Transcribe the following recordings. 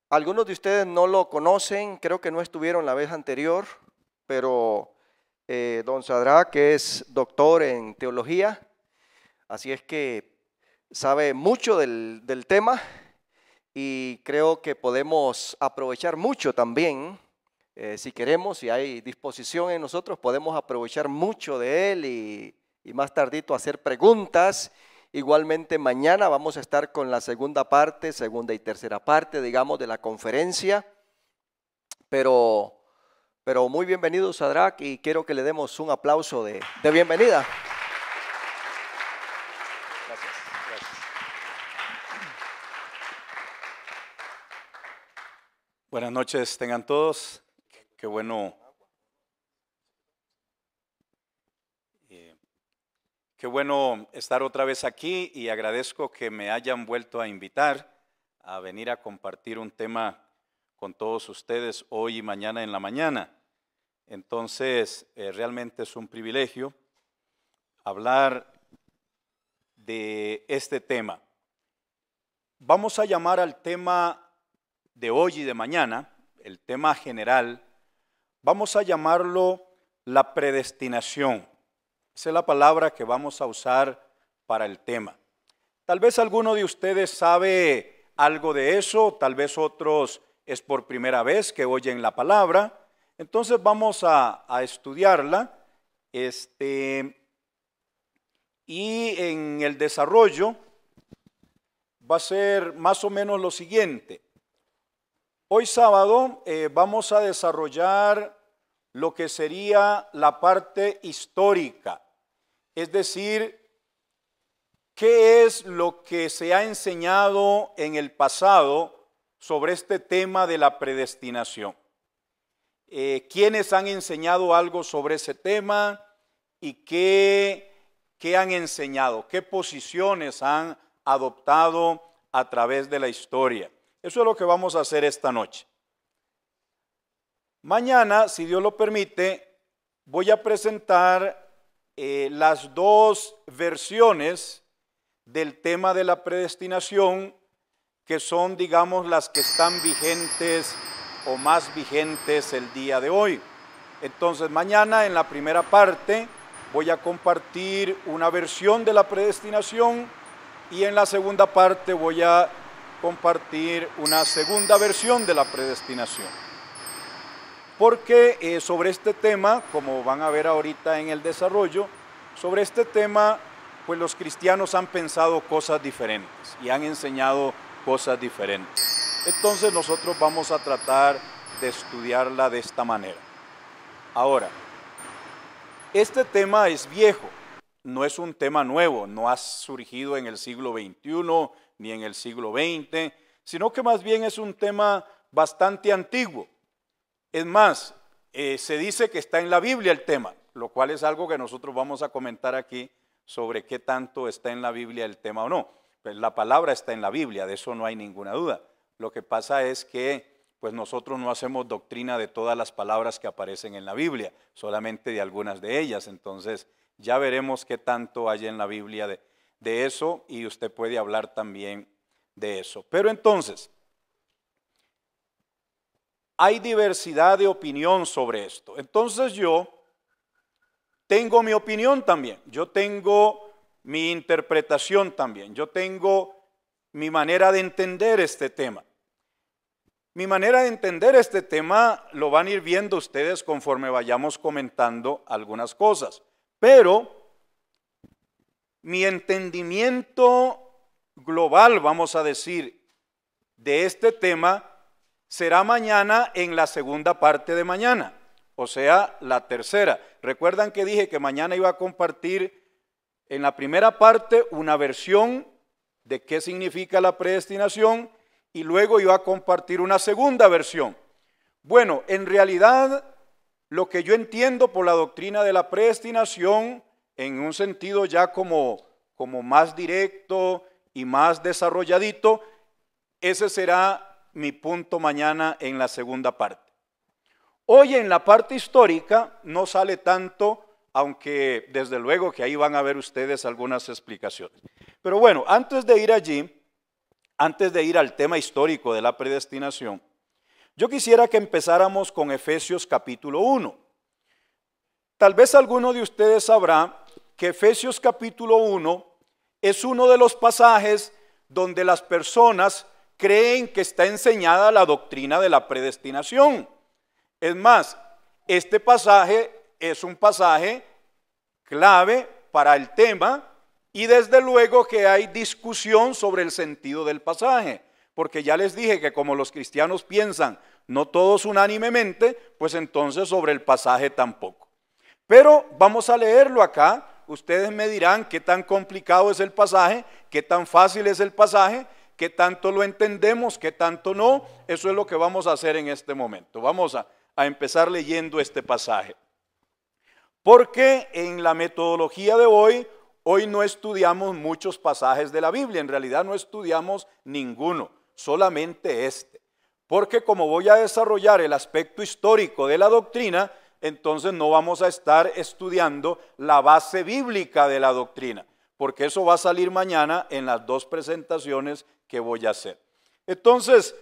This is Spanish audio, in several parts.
Algunos de ustedes no lo conocen, creo que no estuvieron la vez anterior, pero don Sadrach es doctor en teología, así es que sabe mucho del tema y creo que podemos aprovechar mucho también, si queremos, si hay disposición en nosotros, podemos aprovechar mucho de él y más tardito hacer preguntas. Igualmente mañana vamos a estar con la segunda parte, segunda y tercera parte, digamos, de la conferencia, pero muy bienvenido Sadrach y quiero que le demos un aplauso de bienvenida. Gracias, gracias. Buenas noches tengan todos. Qué bueno. Qué bueno estar otra vez aquí y agradezco que me hayan vuelto a invitar a venir a compartir un tema con todos ustedes hoy y mañana en la mañana. Entonces, realmente es un privilegio hablar de este tema. Vamos a llamar al tema de hoy y de mañana, el tema general, vamos a llamarlo la predestinación. Esa es la palabra que vamos a usar para el tema. Tal vez alguno de ustedes sabe algo de eso, tal vez otros es por primera vez que oyen la palabra. Entonces vamos a estudiarla. Y en el desarrollo va a ser más o menos lo siguiente. Hoy sábado vamos a desarrollar lo que sería la parte histórica. Es decir, ¿qué es lo que se ha enseñado en el pasado sobre este tema de la predestinación? ¿Quiénes han enseñado algo sobre ese tema y qué han enseñado? ¿Qué posiciones han adoptado a través de la historia? Eso es lo que vamos a hacer esta noche. Mañana, si Dios lo permite, voy a presentar las dos versiones del tema de la predestinación que son, digamos, las que están vigentes o más vigentes el día de hoy. Entonces, mañana en la primera parte voy a compartir una versión de la predestinación y en la segunda parte voy a compartir una segunda versión de la predestinación. Porque sobre este tema, como van a ver ahorita en el desarrollo, sobre este tema, pues los cristianos han pensado cosas diferentes y han enseñado cosas diferentes. Entonces nosotros vamos a tratar de estudiarla de esta manera. Ahora, este tema es viejo, no es un tema nuevo, no ha surgido en el siglo XXI ni en el siglo XX, sino que más bien es un tema bastante antiguo. Es más, se dice que está en la Biblia el tema, lo cual es algo que nosotros vamos a comentar aquí sobre qué tanto está en la Biblia el tema o no. Pues la palabra está en la Biblia, de eso no hay ninguna duda. Lo que pasa es que pues nosotros no hacemos doctrina de todas las palabras que aparecen en la Biblia, solamente de algunas de ellas. Entonces ya veremos qué tanto hay en la Biblia de eso y usted puede hablar también de eso. Pero entonces, hay diversidad de opinión sobre esto. Entonces yo tengo mi opinión también, yo tengo mi interpretación también, yo tengo mi manera de entender este tema. Mi manera de entender este tema lo van a ir viendo ustedes conforme vayamos comentando algunas cosas. Pero mi entendimiento global, vamos a decir, de este tema será mañana en la segunda parte de mañana, o sea, la tercera. Recuerdan que dije que mañana iba a compartir en la primera parte una versión de qué significa la predestinación y luego iba a compartir una segunda versión. Bueno, en realidad lo que yo entiendo por la doctrina de la predestinación en un sentido ya como más directo y más desarrolladito, ese será mi punto mañana en la segunda parte. Hoy en la parte histórica no sale tanto, aunque desde luego que ahí van a ver ustedes algunas explicaciones. Pero bueno, antes de ir allí, antes de ir al tema histórico de la predestinación, yo quisiera que empezáramos con Efesios capítulo 1. Tal vez alguno de ustedes sabrá que Efesios capítulo 1 es uno de los pasajes donde las personas creen que está enseñada la doctrina de la predestinación. Es más, este pasaje es un pasaje clave para el tema y desde luego que hay discusión sobre el sentido del pasaje, porque ya les dije que como los cristianos piensan, no todos unánimemente, pues entonces sobre el pasaje tampoco. Pero vamos a leerlo acá, ustedes me dirán qué tan complicado es el pasaje, qué tan fácil es el pasaje, qué tanto lo entendemos, qué tanto no. Eso es lo que vamos a hacer en este momento. Vamos a empezar leyendo este pasaje. Porque en la metodología de hoy no estudiamos muchos pasajes de la Biblia, en realidad no estudiamos ninguno, solamente este. Porque como voy a desarrollar el aspecto histórico de la doctrina, entonces no vamos a estar estudiando la base bíblica de la doctrina, porque eso va a salir mañana en las dos presentaciones que voy a hacer. Entonces,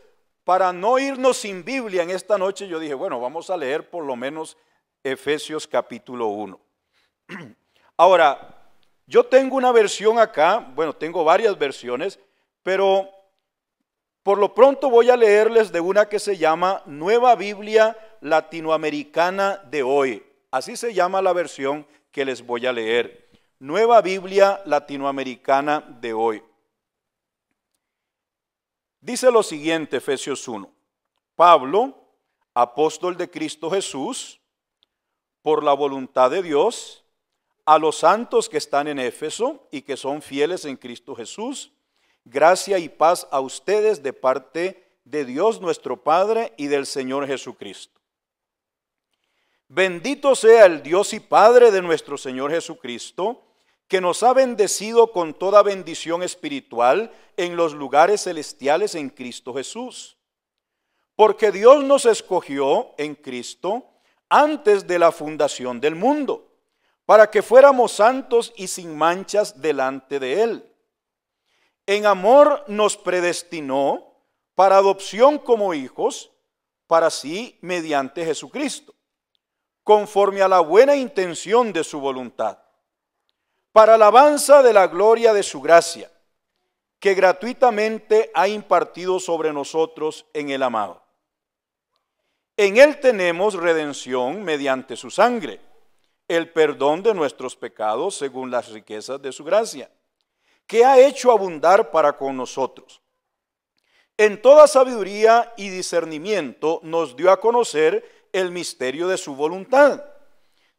para no irnos sin Biblia en esta noche, yo dije, bueno, vamos a leer por lo menos Efesios capítulo 1. Ahora, yo tengo una versión acá, bueno, tengo varias versiones, pero por lo pronto voy a leerles de una que se llama Nueva Biblia Latinoamericana de hoy. Así se llama la versión que les voy a leer. Nueva Biblia Latinoamericana de hoy. Dice lo siguiente, Efesios 1. Pablo, apóstol de Cristo Jesús, por la voluntad de Dios, a los santos que están en Éfeso y que son fieles en Cristo Jesús, gracia y paz a ustedes de parte de Dios nuestro Padre y del Señor Jesucristo. Bendito sea el Dios y Padre de nuestro Señor Jesucristo, que nos ha bendecido con toda bendición espiritual en los lugares celestiales en Cristo Jesús. Porque Dios nos escogió en Cristo antes de la fundación del mundo, para que fuéramos santos y sin manchas delante de Él. En amor nos predestinó para adopción como hijos, para sí mediante Jesucristo, conforme a la buena intención de su voluntad, para alabanza de la gloria de su gracia, que gratuitamente ha impartido sobre nosotros en el amado. En Él tenemos redención mediante su sangre, el perdón de nuestros pecados según las riquezas de su gracia, que ha hecho abundar para con nosotros. En toda sabiduría y discernimiento nos dio a conocer el misterio de su voluntad,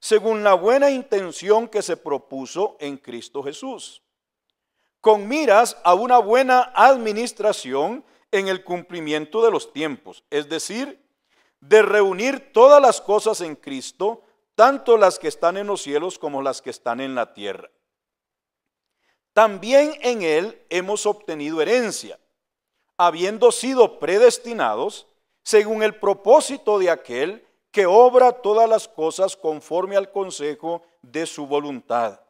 según la buena intención que se propuso en Cristo Jesús, con miras a una buena administración en el cumplimiento de los tiempos, es decir, de reunir todas las cosas en Cristo, tanto las que están en los cielos como las que están en la tierra. También en Él hemos obtenido herencia, habiendo sido predestinados según el propósito de aquel que obra todas las cosas conforme al consejo de su voluntad,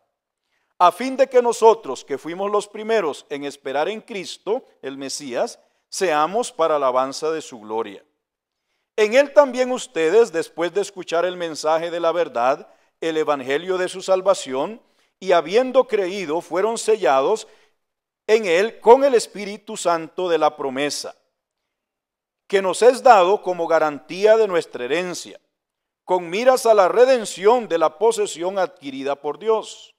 a fin de que nosotros, que fuimos los primeros en esperar en Cristo, el Mesías, seamos para alabanza de su gloria. En Él también ustedes, después de escuchar el mensaje de la verdad, el evangelio de su salvación, y habiendo creído, fueron sellados en Él con el Espíritu Santo de la promesa, que nos es dado como garantía de nuestra herencia, con miras a la redención de la posesión adquirida por Dios,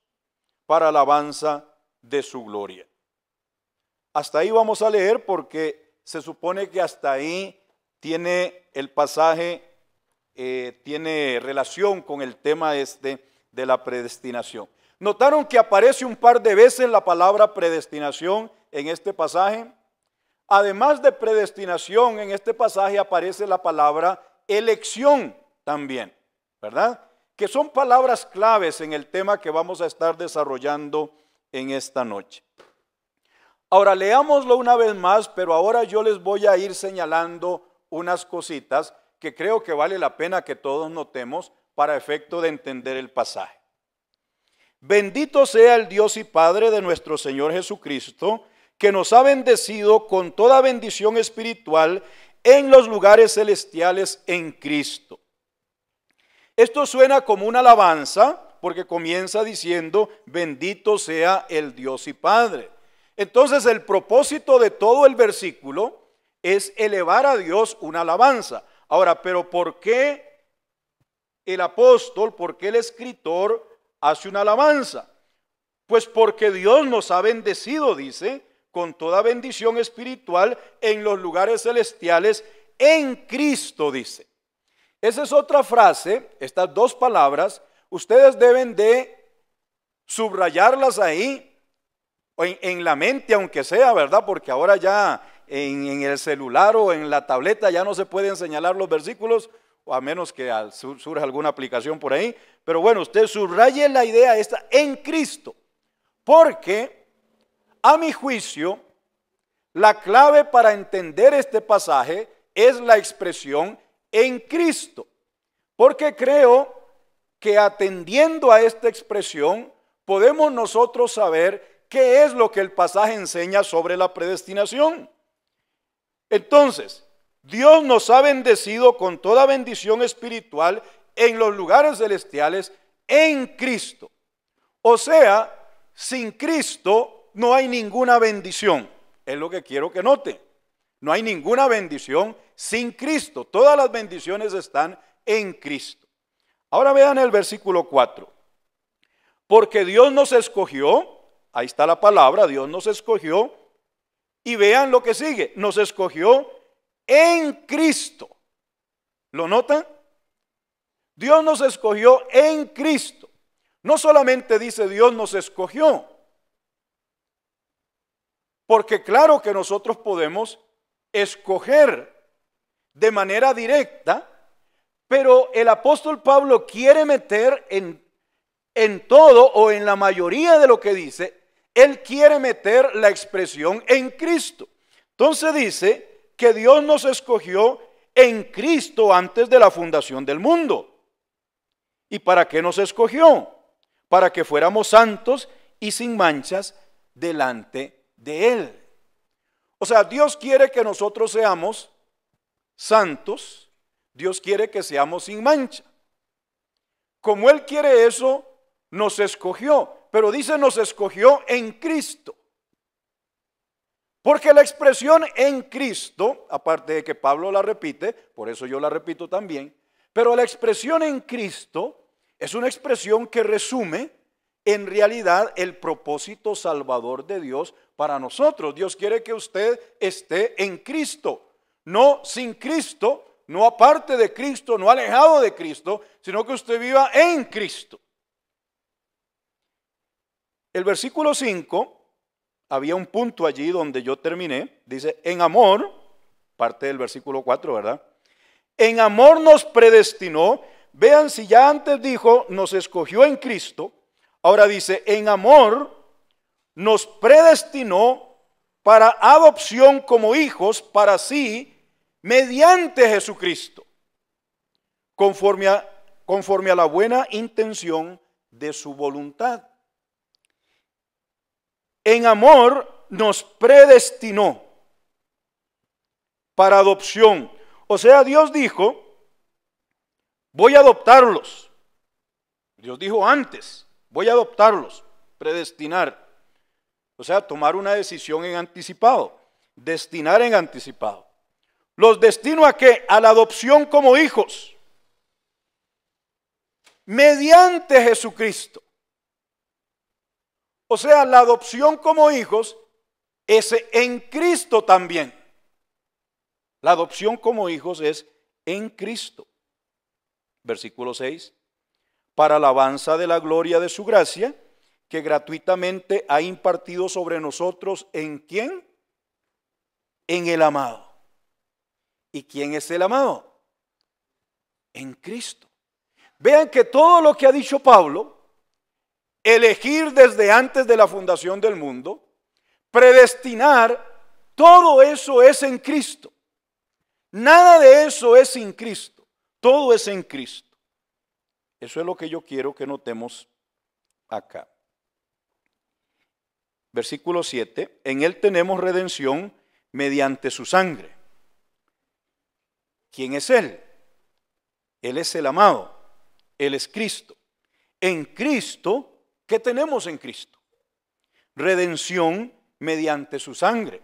para alabanza de su gloria. Hasta ahí vamos a leer porque se supone que hasta ahí tiene el pasaje, tiene relación con el tema de la predestinación. ¿Notaron que aparece un par de veces la palabra predestinación en este pasaje? Además de predestinación, en este pasaje aparece la palabra elección también, ¿verdad? Que son palabras claves en el tema que vamos a estar desarrollando en esta noche. Ahora leámoslo una vez más, pero ahora yo les voy a ir señalando unas cositas que creo que vale la pena que todos notemos para efecto de entender el pasaje. Bendito sea el Dios y Padre de nuestro Señor Jesucristo, que nos ha bendecido con toda bendición espiritual en los lugares celestiales en Cristo. Esto suena como una alabanza porque comienza diciendo, bendito sea el Dios y Padre. Entonces el propósito de todo el versículo es elevar a Dios una alabanza. Ahora, pero ¿por qué el apóstol, por qué el escritor hace una alabanza? Pues porque Dios nos ha bendecido, dice, con toda bendición espiritual en los lugares celestiales en Cristo, dice. Esa es otra frase, estas dos palabras, ustedes deben de subrayarlas ahí, o en la mente aunque sea, ¿verdad? Porque ahora ya en el celular o en la tableta ya no se pueden señalar los versículos, o a menos que surja alguna aplicación por ahí. Pero bueno, usted subraye la idea esta en Cristo, porque a mi juicio la clave para entender este pasaje es la expresión en Cristo, porque creo que atendiendo a esta expresión podemos nosotros saber qué es lo que el pasaje enseña sobre la predestinación. Entonces, Dios nos ha bendecido con toda bendición espiritual en los lugares celestiales en Cristo. O sea, sin Cristo no hay ninguna bendición. Es lo que quiero que note. No hay ninguna bendición sin Cristo. Todas las bendiciones están en Cristo. Ahora vean el versículo 4. Porque Dios nos escogió, ahí está la palabra, Dios nos escogió, y vean lo que sigue, nos escogió en Cristo. ¿Lo notan? Dios nos escogió en Cristo. No solamente dice Dios nos escogió, porque claro que nosotros podemos escoger de manera directa, pero el apóstol Pablo quiere meter en todo o en la mayoría de lo que dice, él quiere meter la expresión en Cristo. Entonces dice que Dios nos escogió en Cristo antes de la fundación del mundo. ¿Y para qué nos escogió? Para que fuéramos santos y sin manchas delante de Él. O sea, Dios quiere que nosotros seamos santos, Dios quiere que seamos sin mancha. Como Él quiere eso, nos escogió, pero dice nos escogió en Cristo. Porque la expresión en Cristo, aparte de que Pablo la repite, por eso yo la repito también, pero la expresión en Cristo es una expresión que resume en realidad el propósito salvador de Dios para nosotros. Dios quiere que usted esté en Cristo, no sin Cristo, no aparte de Cristo, no alejado de Cristo, sino que usted viva en Cristo. El versículo 5, había un punto allí donde yo terminé, dice, en amor, parte del versículo 4, ¿verdad? En amor nos predestinó, vean si ya antes dijo, nos escogió en Cristo, ahora dice, en amor nos predestinó para adopción como hijos para sí, mediante Jesucristo, conforme a la buena intención de su voluntad. En amor nos predestinó para adopción. O sea, Dios dijo, voy a adoptarlos. Dios dijo antes, voy a adoptarlos, predestinar. O sea, tomar una decisión en anticipado, destinar en anticipado. ¿Los destino a qué? A la adopción como hijos, mediante Jesucristo. O sea, la adopción como hijos es en Cristo también. La adopción como hijos es en Cristo. Versículo 6. Para alabanza de la gloria de su gracia, que gratuitamente ha impartido sobre nosotros, ¿en quién? En el amado. ¿Y quién es el amado? En Cristo. Vean que todo lo que ha dicho Pablo, elegir desde antes de la fundación del mundo, predestinar, todo eso es en Cristo. Nada de eso es sin Cristo. Todo es en Cristo. Eso es lo que yo quiero que notemos acá. versículo 7, en Él tenemos redención mediante su sangre. ¿Quién es Él? Él es el amado, Él es Cristo. En Cristo, ¿qué tenemos en Cristo? Redención mediante su sangre,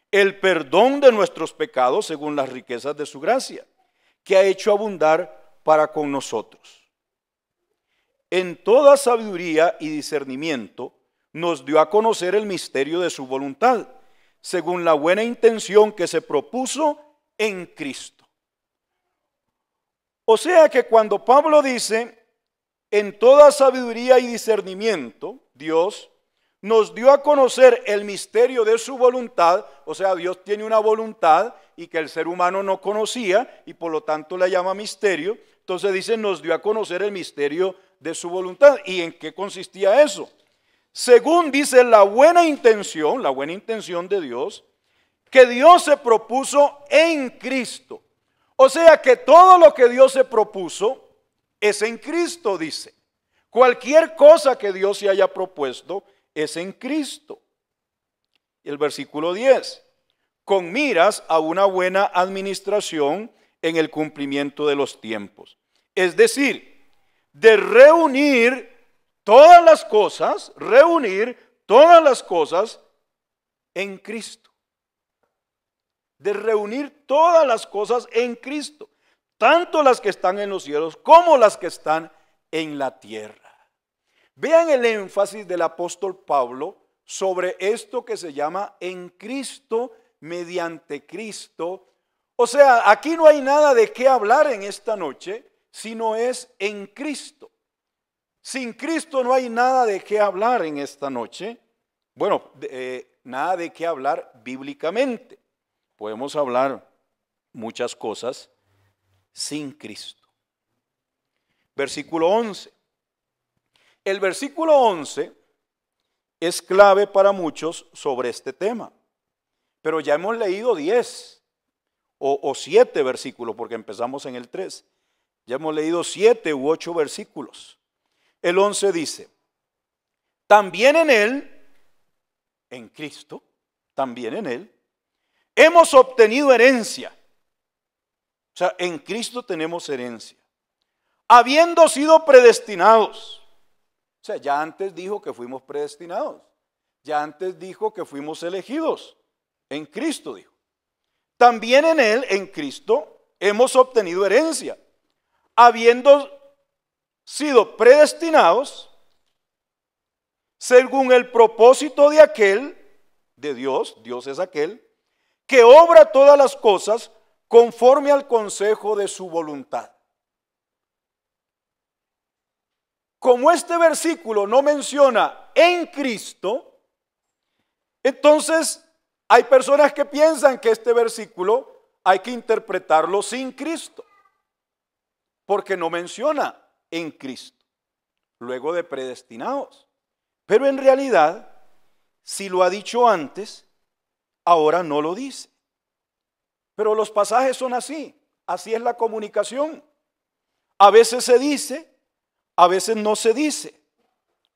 el perdón de nuestros pecados según las riquezas de su gracia, que ha hecho abundar para con nosotros. En toda sabiduría y discernimiento nos dio a conocer el misterio de su voluntad, según la buena intención que se propuso en Cristo. O sea que cuando Pablo dice, en toda sabiduría y discernimiento, Dios nos dio a conocer el misterio de su voluntad, o sea, Dios tiene una voluntad y que el ser humano no conocía y por lo tanto la llama misterio. Entonces dice, nos dio a conocer el misterio de su voluntad. ¿Y en qué consistía eso? Según dice la buena intención de Dios, que Dios se propuso en Cristo. O sea que todo lo que Dios se propuso es en Cristo, dice. Cualquier cosa que Dios se haya propuesto es en Cristo. El versículo 10, con miras a una buena administración en el cumplimiento de los tiempos. Es decir, de reunir todas las cosas en Cristo. De reunir todas las cosas en Cristo, tanto las que están en los cielos como las que están en la tierra. Vean el énfasis del apóstol Pablo sobre esto que se llama en Cristo, mediante Cristo. O sea, aquí no hay nada de qué hablar en esta noche, sino es en Cristo. Sin Cristo no hay nada de qué hablar en esta noche. Bueno, nada de qué hablar bíblicamente. Podemos hablar muchas cosas sin Cristo. Versículo 11. El versículo 11 es clave para muchos sobre este tema. Pero ya hemos leído 10 o 7 versículos, porque empezamos en el 3. Ya hemos leído 7 u 8 versículos. El 11 dice, también en Él, en Cristo, también en Él, hemos obtenido herencia. O sea, en Cristo tenemos herencia. Habiendo sido predestinados. O sea, ya antes dijo que fuimos predestinados. Ya antes dijo que fuimos elegidos. En Cristo dijo. También en Él, en Cristo, hemos obtenido herencia. Habiendo sido predestinados según el propósito de aquel, de Dios, Dios es aquel, que obra todas las cosas conforme al consejo de su voluntad. Como este versículo no menciona en Cristo, entonces hay personas que piensan que este versículo hay que interpretarlo sin Cristo, porque no menciona en Cristo, luego de predestinados. Pero en realidad, si lo ha dicho antes, ahora no lo dice. Pero los pasajes son así es la comunicación. A veces se dice, a veces no se dice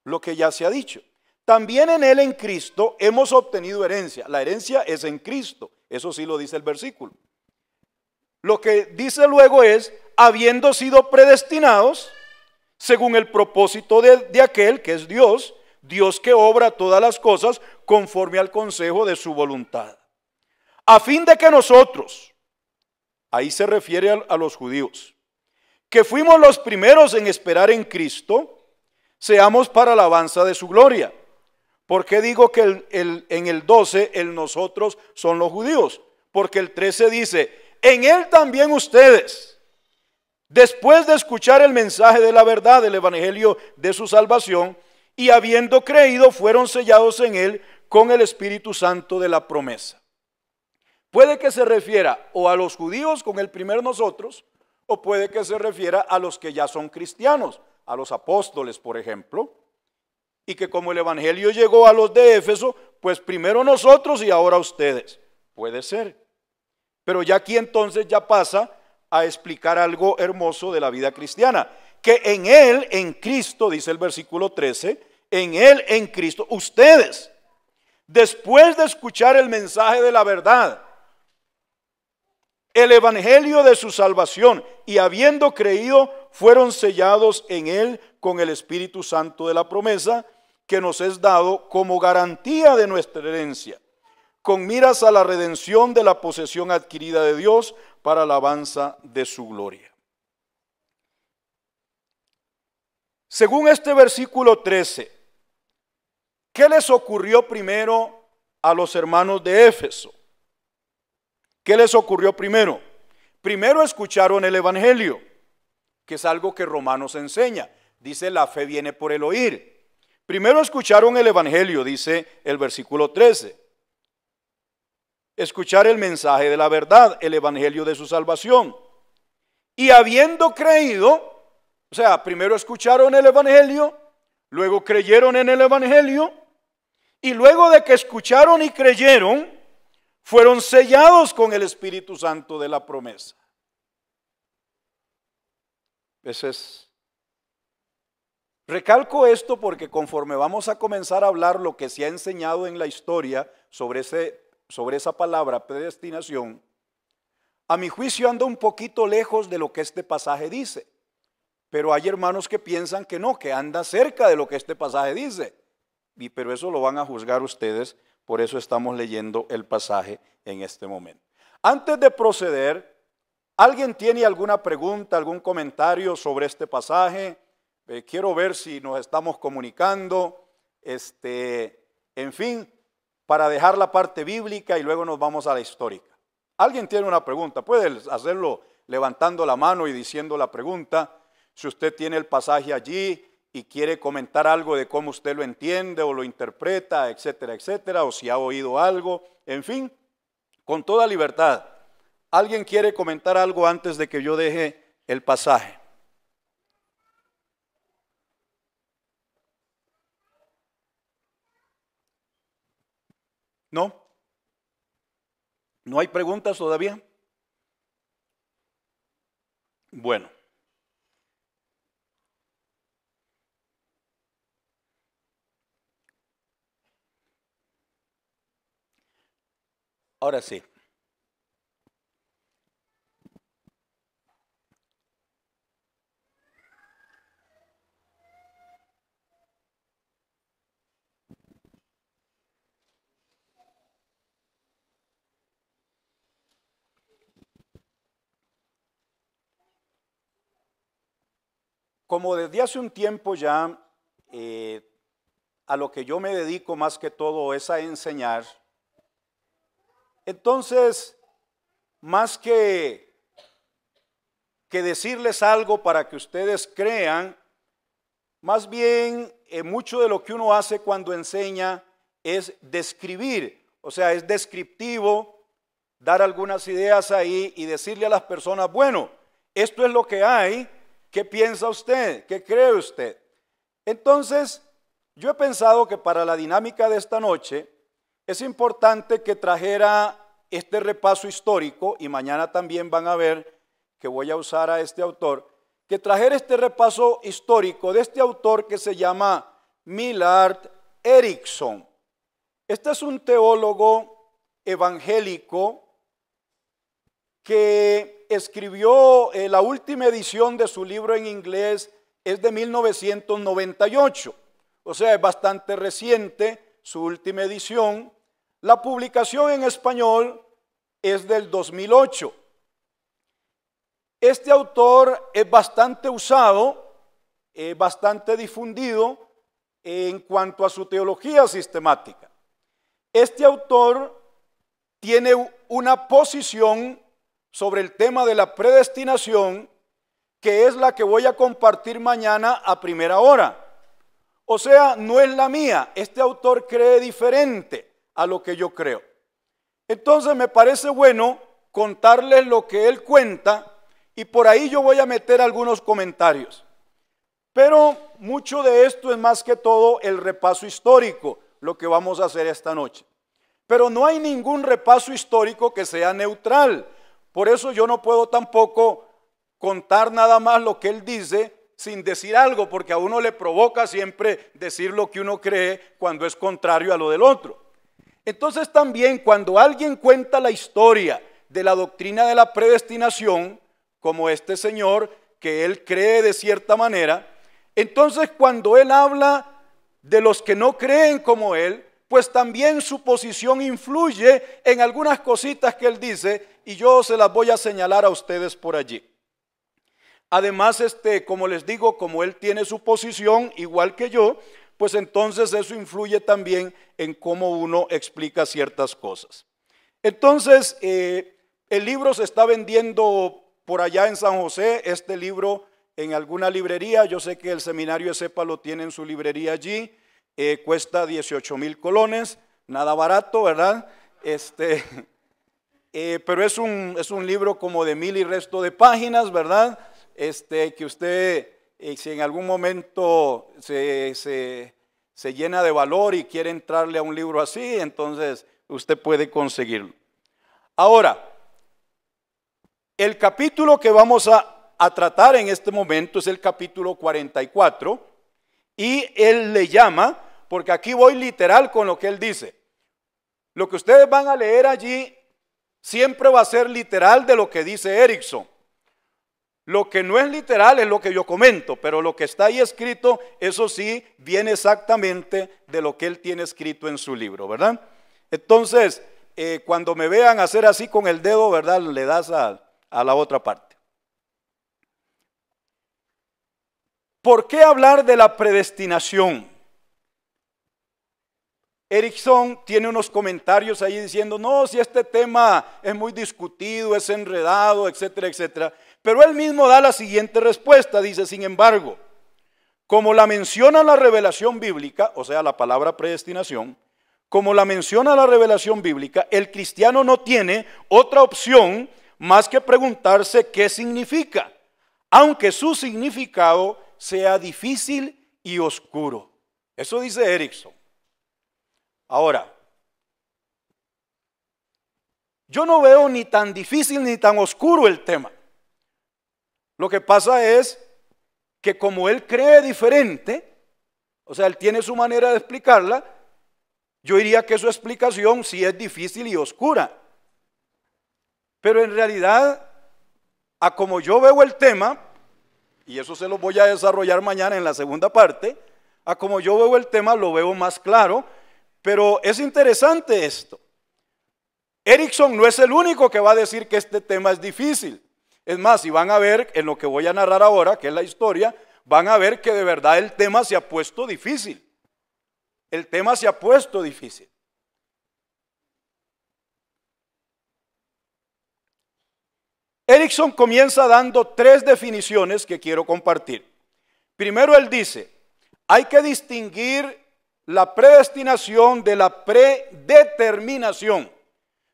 lo que ya se ha dicho. También en Él, en Cristo, hemos obtenido herencia. La herencia es en Cristo, eso sí lo dice el versículo. Lo que dice luego es, habiendo sido predestinados, según el propósito de aquel que es Dios, Dios que obra todas las cosas conforme al consejo de su voluntad. A fin de que nosotros, ahí se refiere a los judíos, que fuimos los primeros en esperar en Cristo, seamos para alabanza de su gloria. ¿Por qué digo que en el 12 el nosotros son los judíos? Porque el 13 dice, en Él también ustedes, después de escuchar el mensaje de la verdad, del evangelio de su salvación, y habiendo creído, fueron sellados en Él con el Espíritu Santo de la promesa. Puede que se refiera o a los judíos con el primer nosotros, o puede que se refiera a los que ya son cristianos, a los apóstoles, por ejemplo, y que como el evangelio llegó a los de Éfeso, pues primero nosotros y ahora ustedes. Puede ser. Pero ya aquí entonces ya pasa a explicar algo hermoso de la vida cristiana, que en Él, en Cristo, dice el versículo 13, en Él, en Cristo, ustedes, después de escuchar el mensaje de la verdad, el evangelio de su salvación, y habiendo creído, fueron sellados en él con el Espíritu Santo de la promesa, que nos es dado como garantía de nuestra herencia, con miras a la redención de la posesión adquirida de Dios para alabanza de su gloria. Según este versículo 13, ¿qué les ocurrió primero a los hermanos de Éfeso? ¿Qué les ocurrió primero? Primero escucharon el evangelio, que es algo que Romanos enseña. Dice, la fe viene por el oír. Primero escucharon el evangelio, dice el versículo 13. Escuchar el mensaje de la verdad, el evangelio de su salvación. Y habiendo creído, o sea, primero escucharon el evangelio, luego creyeron en el evangelio, y luego de que escucharon y creyeron, fueron sellados con el Espíritu Santo de la promesa. Recalco esto porque conforme vamos a comenzar a hablar lo que se ha enseñado en la historia sobre esa palabra predestinación, a mi juicio anda un poquito lejos de lo que este pasaje dice. Pero hay hermanos que piensan que no, que anda cerca de lo que este pasaje dice. Pero eso lo van a juzgar ustedes, por eso estamos leyendo el pasaje en este momento. Antes de proceder, ¿alguien tiene alguna pregunta, algún comentario sobre este pasaje? Quiero ver si nos estamos comunicando, en fin, para dejar la parte bíblica y luego nos vamos a la histórica. ¿Alguien tiene una pregunta? Puede hacerlo levantando la mano y diciendo la pregunta. Si usted tiene el pasaje allí y quiere comentar algo de cómo usted lo entiende o lo interpreta, etcétera, etcétera, o si ha oído algo, en fin, con toda libertad. ¿Alguien quiere comentar algo antes de que yo deje el pasaje? ¿No? ¿No hay preguntas todavía? Bueno. Ahora sí. Como desde hace un tiempo ya, a lo que yo me dedico más que todo es a enseñar, entonces, más que decirles algo para que ustedes crean, más bien mucho de lo que uno hace cuando enseña es describir, o sea, es descriptivo, dar algunas ideas ahí y decirle a las personas, bueno, esto es lo que hay. ¿Qué piensa usted? ¿Qué cree usted? Entonces, yo he pensado que para la dinámica de esta noche es importante que trajera este repaso histórico, y mañana también van a ver que voy a usar a este autor, que trajera este repaso histórico de este autor que se llama Millard Erickson. Este es un teólogo evangélico que escribió la última edición de su libro en inglés, es de 1998, o sea, es bastante reciente su última edición. La publicación en español es del 2008. Este autor es bastante usado, bastante difundido en cuanto a su teología sistemática. Este autor tiene una posición sobre el tema de la predestinación, que es la que voy a compartir mañana a primera hora. O sea, no es la mía. Este autor cree diferente a lo que yo creo. Entonces me parece bueno contarles lo que él cuenta y por ahí yo voy a meter algunos comentarios. Pero mucho de esto es más que todo el repaso histórico, lo que vamos a hacer esta noche. Pero no hay ningún repaso histórico que sea neutral. Por eso yo no puedo tampoco contar nada más lo que él dice sin decir algo, porque a uno le provoca siempre decir lo que uno cree cuando es contrario a lo del otro. Entonces también cuando alguien cuenta la historia de la doctrina de la predestinación, como este señor que él cree de cierta manera, entonces cuando él habla de los que no creen como él, pues también su posición influye en algunas cositas que él dice y yo se las voy a señalar a ustedes por allí. Además, como les digo, como él tiene su posición igual que yo, pues entonces eso influye también en cómo uno explica ciertas cosas. Entonces, el libro se está vendiendo por allá en San José, este libro en alguna librería. Yo sé que el seminario de CEPA lo tiene en su librería allí. Cuesta 18,000 colones, nada barato, ¿verdad? Pero es un libro como de 1000 y resto de páginas, ¿verdad? Que usted, si en algún momento se llena de valor y quiere entrarle a un libro así, entonces usted puede conseguirlo. Ahora, el capítulo que vamos a tratar en este momento es el capítulo 44 y él le llama, porque aquí voy literal con lo que él dice. Lo que ustedes van a leer allí siempre va a ser literal de lo que dice Erickson. Lo que no es literal es lo que yo comento, pero lo que está ahí escrito, eso sí, viene exactamente de lo que él tiene escrito en su libro, ¿verdad? Entonces, cuando me vean hacer así con el dedo, ¿verdad? Le das a la otra parte. ¿Por qué hablar de la predestinación? Erickson tiene unos comentarios ahí diciendo, no, si este tema es muy discutido, es enredado, etcétera, etcétera. Pero él mismo da la siguiente respuesta, dice, sin embargo, como la menciona la revelación bíblica, o sea, la palabra predestinación, como la menciona la revelación bíblica, el cristiano no tiene otra opción más que preguntarse qué significa, aunque su significado sea difícil y oscuro. Eso dice Erickson. Ahora, yo no veo ni tan difícil ni tan oscuro el tema. Lo que pasa es que como él cree diferente, o sea, él tiene su manera de explicarla, yo diría que su explicación sí es difícil y oscura. Pero en realidad, a como yo veo el tema, y eso se lo voy a desarrollar mañana en la segunda parte, a como yo veo el tema lo veo más claro. Pero es interesante esto. Erickson no es el único que va a decir que este tema es difícil. Es más, si van a ver en lo que voy a narrar ahora, que es la historia, van a ver que de verdad el tema se ha puesto difícil. El tema se ha puesto difícil. Erickson comienza dando 3 definiciones que quiero compartir. Primero él dice, hay que distinguir la predestinación de la predeterminación.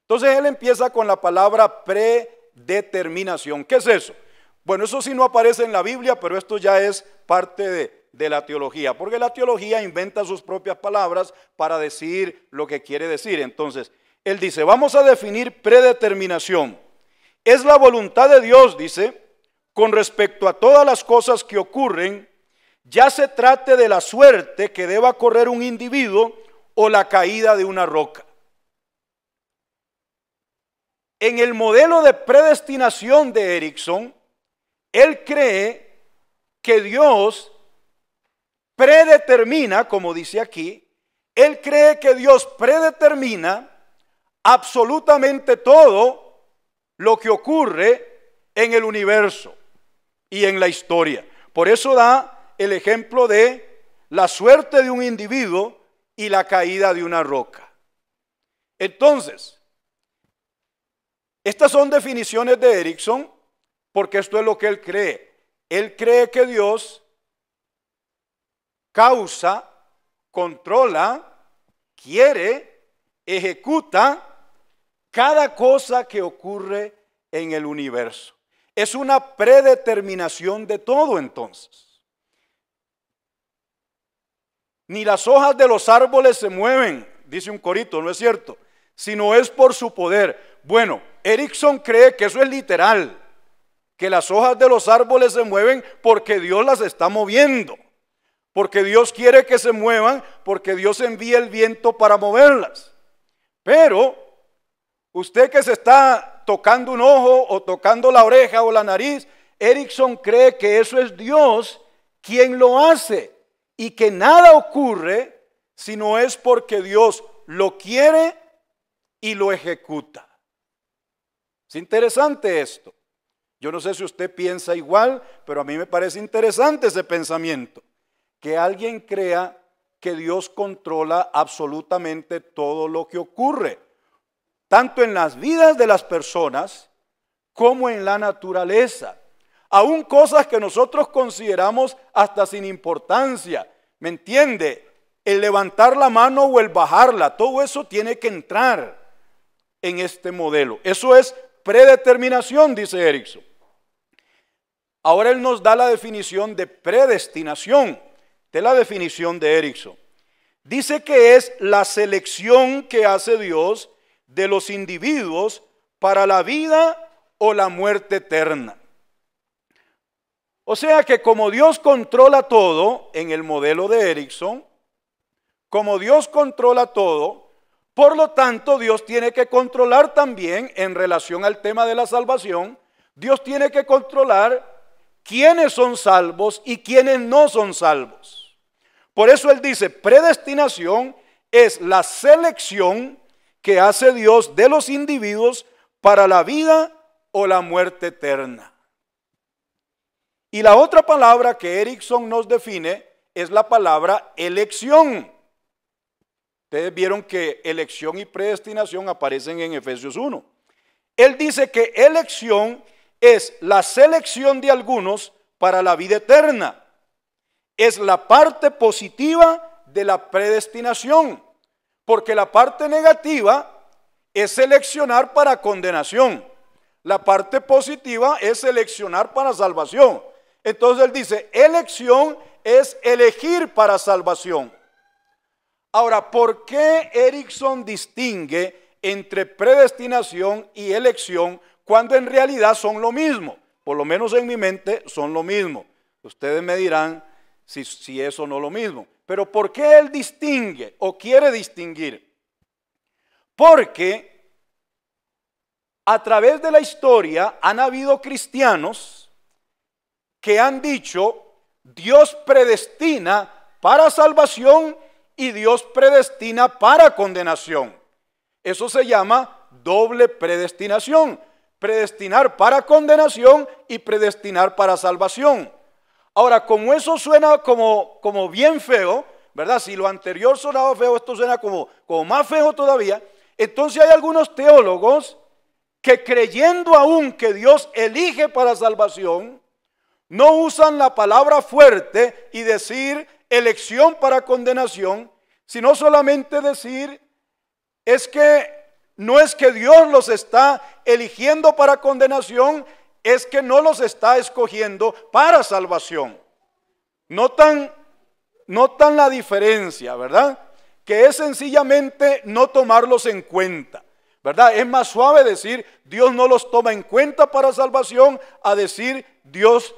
Entonces él empieza con la palabra predeterminación. ¿Qué es eso? Bueno, eso sí no aparece en la Biblia, pero esto ya es parte de la teología, porque la teología inventa sus propias palabras para decir lo que quiere decir. Entonces, él dice, vamos a definir predeterminación. Es la voluntad de Dios, dice, con respecto a todas las cosas que ocurren, ya se trate de la suerte que deba correr un individuo o la caída de una roca. En el modelo de predestinación de Erickson, él cree que Dios predetermina, como dice aquí, él cree que Dios predetermina absolutamente todo lo que ocurre en el universo y en la historia. Por eso da el ejemplo de la suerte de un individuo y la caída de una roca. Entonces, estas son definiciones de Erickson, porque esto es lo que él cree. Él cree que Dios causa, controla, quiere, ejecuta cada cosa que ocurre en el universo. Es una predeterminación de todo entonces. Ni las hojas de los árboles se mueven, dice un corito, ¿no es cierto? Sino es por su poder. Bueno, Erickson cree que eso es literal, que las hojas de los árboles se mueven porque Dios las está moviendo, porque Dios quiere que se muevan, porque Dios envía el viento para moverlas. Pero usted que se está tocando un ojo o tocando la oreja o la nariz, Erickson cree que eso es Dios quien lo hace y que nada ocurre si no es porque Dios lo quiere y lo ejecuta. Es interesante esto. Yo no sé si usted piensa igual, pero a mí me parece interesante ese pensamiento. Que alguien crea que Dios controla absolutamente todo lo que ocurre, tanto en las vidas de las personas como en la naturaleza. Aún cosas que nosotros consideramos hasta sin importancia. ¿Me entiende? El levantar la mano o el bajarla, todo eso tiene que entrar en este modelo. Eso es predeterminación, dice Erickson. Ahora él nos da la definición de predestinación, de la definición de Erickson. Dice que es la selección que hace Dios de los individuos para la vida o la muerte eterna. O sea que como Dios controla todo, en el modelo de Erickson, como Dios controla todo, por lo tanto Dios tiene que controlar también en relación al tema de la salvación, Dios tiene que controlar quiénes son salvos y quiénes no son salvos. Por eso él dice, predestinación es la selección que hace Dios de los individuos para la vida o la muerte eterna. Y la otra palabra que Erickson nos define es la palabra elección. Ustedes vieron que elección y predestinación aparecen en Efesios 1. Él dice que elección es la selección de algunos para la vida eterna. Es la parte positiva de la predestinación, porque la parte negativa es seleccionar para condenación. La parte positiva es seleccionar para salvación. Entonces él dice, elección es elegir para salvación. Ahora, ¿por qué Erickson distingue entre predestinación y elección cuando en realidad son lo mismo? Por lo menos en mi mente son lo mismo. Ustedes me dirán si eso no es lo mismo. Pero ¿por qué él distingue o quiere distinguir? Porque a través de la historia han habido cristianos que han dicho, Dios predestina para salvación y Dios predestina para condenación. Eso se llama doble predestinación. Predestinar para condenación y predestinar para salvación. Ahora, como eso suena como bien feo, ¿verdad? Si lo anterior sonaba feo, esto suena como más feo todavía. Entonces hay algunos teólogos que creyendo aún que Dios elige para salvación, no usan la palabra fuerte y decir elección para condenación, sino solamente decir no es que Dios los está eligiendo para condenación, es que no los está escogiendo para salvación. Notan la diferencia, ¿verdad? Que es sencillamente no tomarlos en cuenta, ¿verdad? Es más suave decir Dios no los toma en cuenta para salvación a decir Dios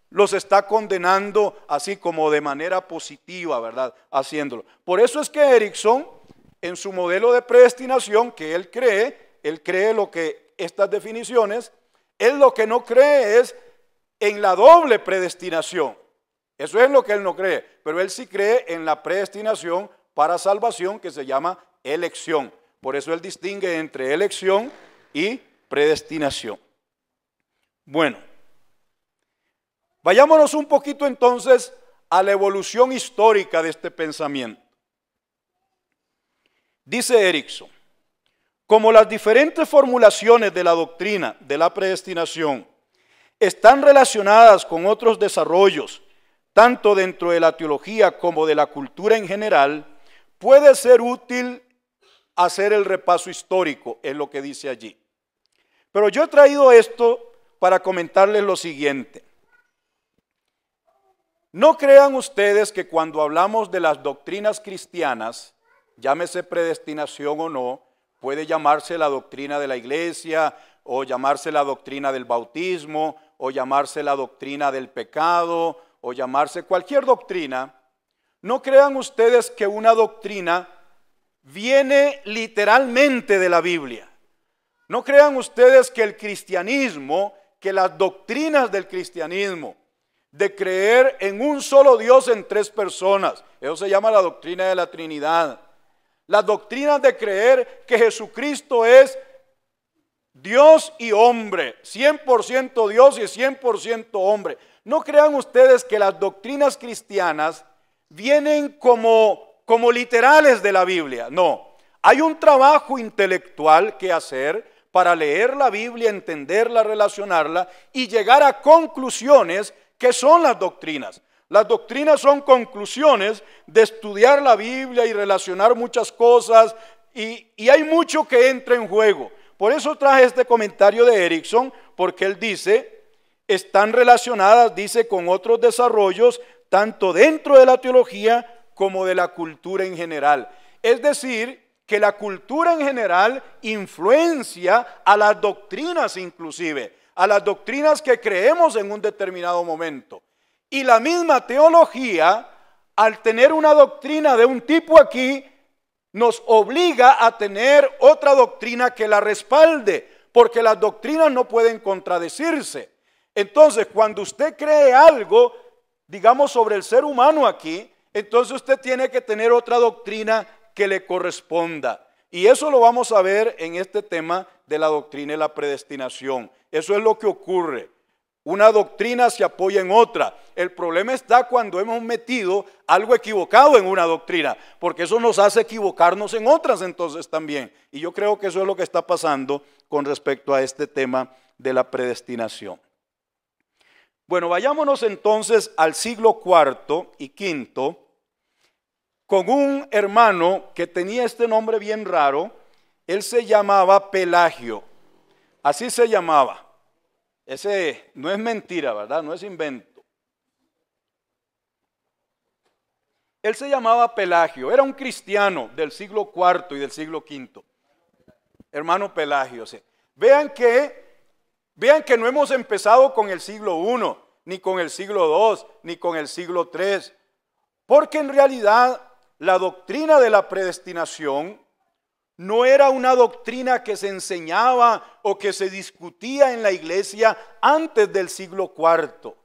los está condenando así como de manera positiva, ¿verdad? Haciéndolo. Por eso es que Erickson, en su modelo de predestinación que él cree lo que estas definiciones, él lo que no cree es en la doble predestinación. Eso es lo que él no cree, pero él sí cree en la predestinación para salvación que se llama elección. Por eso él distingue entre elección y predestinación. Bueno, vayámonos un poquito entonces a la evolución histórica de este pensamiento. Dice Erickson, como las diferentes formulaciones de la doctrina de la predestinación están relacionadas con otros desarrollos, tanto dentro de la teología como de la cultura en general, puede ser útil hacer el repaso histórico, es lo que dice allí. Pero yo he traído esto para comentarles lo siguiente. No crean ustedes que cuando hablamos de las doctrinas cristianas, llámese predestinación o no, puede llamarse la doctrina de la iglesia, o llamarse la doctrina del bautismo, o llamarse la doctrina del pecado, o llamarse cualquier doctrina. No crean ustedes que una doctrina viene literalmente de la Biblia. No crean ustedes que el cristianismo, que las doctrinas del cristianismo, de creer en un solo Dios en tres personas, eso se llama la doctrina de la Trinidad. Las doctrinas de creer que Jesucristo es Dios y hombre, 100% Dios y 100% hombre. No crean ustedes que las doctrinas cristianas vienen como literales de la Biblia. No, hay un trabajo intelectual que hacer para leer la Biblia, entenderla, relacionarla y llegar a conclusiones que son las doctrinas. Las doctrinas son conclusiones de estudiar la Biblia y relacionar muchas cosas y hay mucho que entra en juego. Por eso traje este comentario de Erickson, porque él dice, están relacionadas, dice, con otros desarrollos, tanto dentro de la teología como de la cultura en general. Es decir, que la cultura en general influencia a las doctrinas inclusive, a las doctrinas que creemos en un determinado momento. Y la misma teología, al tener una doctrina de un tipo aquí, nos obliga a tener otra doctrina que la respalde, porque las doctrinas no pueden contradecirse. Entonces, cuando usted cree algo, digamos, sobre el ser humano aquí, entonces usted tiene que tener otra doctrina que le corresponda. Y eso lo vamos a ver en este tema de la doctrina y la predestinación. Eso es lo que ocurre. Una doctrina se apoya en otra. El problema está cuando hemos metido algo equivocado en una doctrina, porque eso nos hace equivocarnos en otras entonces también. Y yo creo que eso es lo que está pasando con respecto a este tema de la predestinación. Bueno, vayámonos entonces al siglo IV y V con un hermano que tenía este nombre bien raro. Él se llamaba Pelagio, así se llamaba. Ese no es mentira, ¿verdad? No es invento. Él se llamaba Pelagio, era un cristiano del siglo IV y del siglo V. Hermano Pelagio, sí. Vean que no hemos empezado con el siglo I, ni con el siglo II, ni con el siglo III, porque en realidad la doctrina de la predestinación no era una doctrina que se enseñaba o que se discutía en la iglesia antes del siglo IV.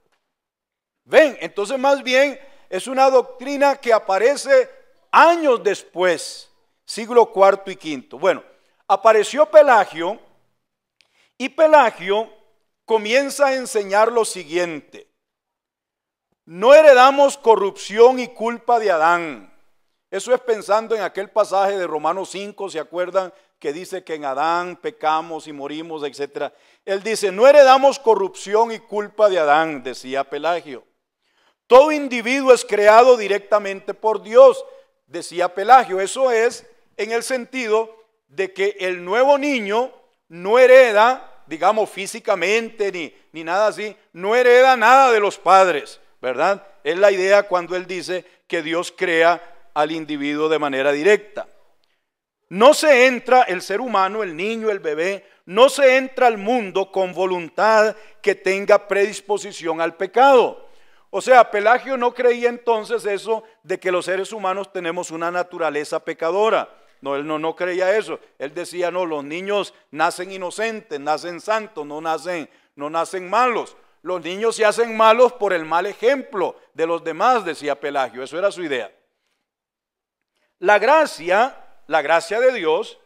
Ven, entonces más bien es una doctrina que aparece años después, siglo IV y V. Bueno, apareció Pelagio y Pelagio comienza a enseñar lo siguiente: no heredamos corrupción y culpa de Adán. Eso es pensando en aquel pasaje de Romanos 5, ¿se acuerdan? Que dice que en Adán pecamos y morimos, etc. Él dice, no heredamos corrupción y culpa de Adán, decía Pelagio. Todo individuo es creado directamente por Dios, decía Pelagio. Eso es en el sentido de que el nuevo niño no hereda, digamos físicamente ni nada así, no hereda nada de los padres, ¿verdad? Es la idea cuando él dice que Dios crea al individuo de manera directa. No se entra el ser humano, el niño, el bebé, no se entra al mundo con voluntad que tenga predisposición al pecado. O sea, Pelagio no creía entonces eso de que los seres humanos tenemos una naturaleza pecadora. No, él no creía eso. Él decía, no, los niños nacen inocentes, nacen santos, no nacen malos. Los niños se hacen malos por el mal ejemplo de los demás, decía Pelagio. Eso era su idea. La gracia de Dios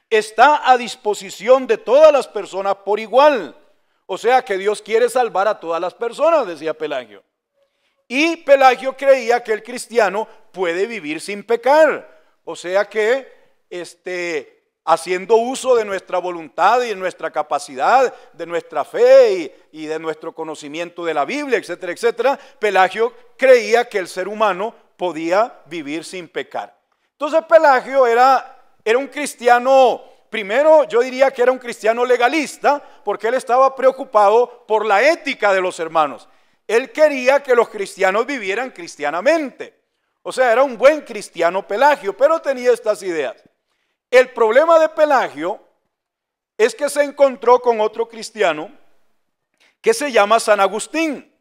está a disposición de todas las personas por igual. O sea que Dios quiere salvar a todas las personas, decía Pelagio. Y Pelagio creía que el cristiano puede vivir sin pecar. O sea que haciendo uso de nuestra voluntad y de nuestra capacidad, de nuestra fe y de nuestro conocimiento de la Biblia, etcétera, etcétera, Pelagio creía que el ser humano podía vivir sin pecar. Entonces Pelagio era un cristiano, primero yo diría que era un cristiano legalista, porque él estaba preocupado por la ética de los hermanos. Él quería que los cristianos vivieran cristianamente. O sea, era un buen cristiano Pelagio, pero tenía estas ideas. El problema de Pelagio es que se encontró con otro cristiano que se llama San Agustín.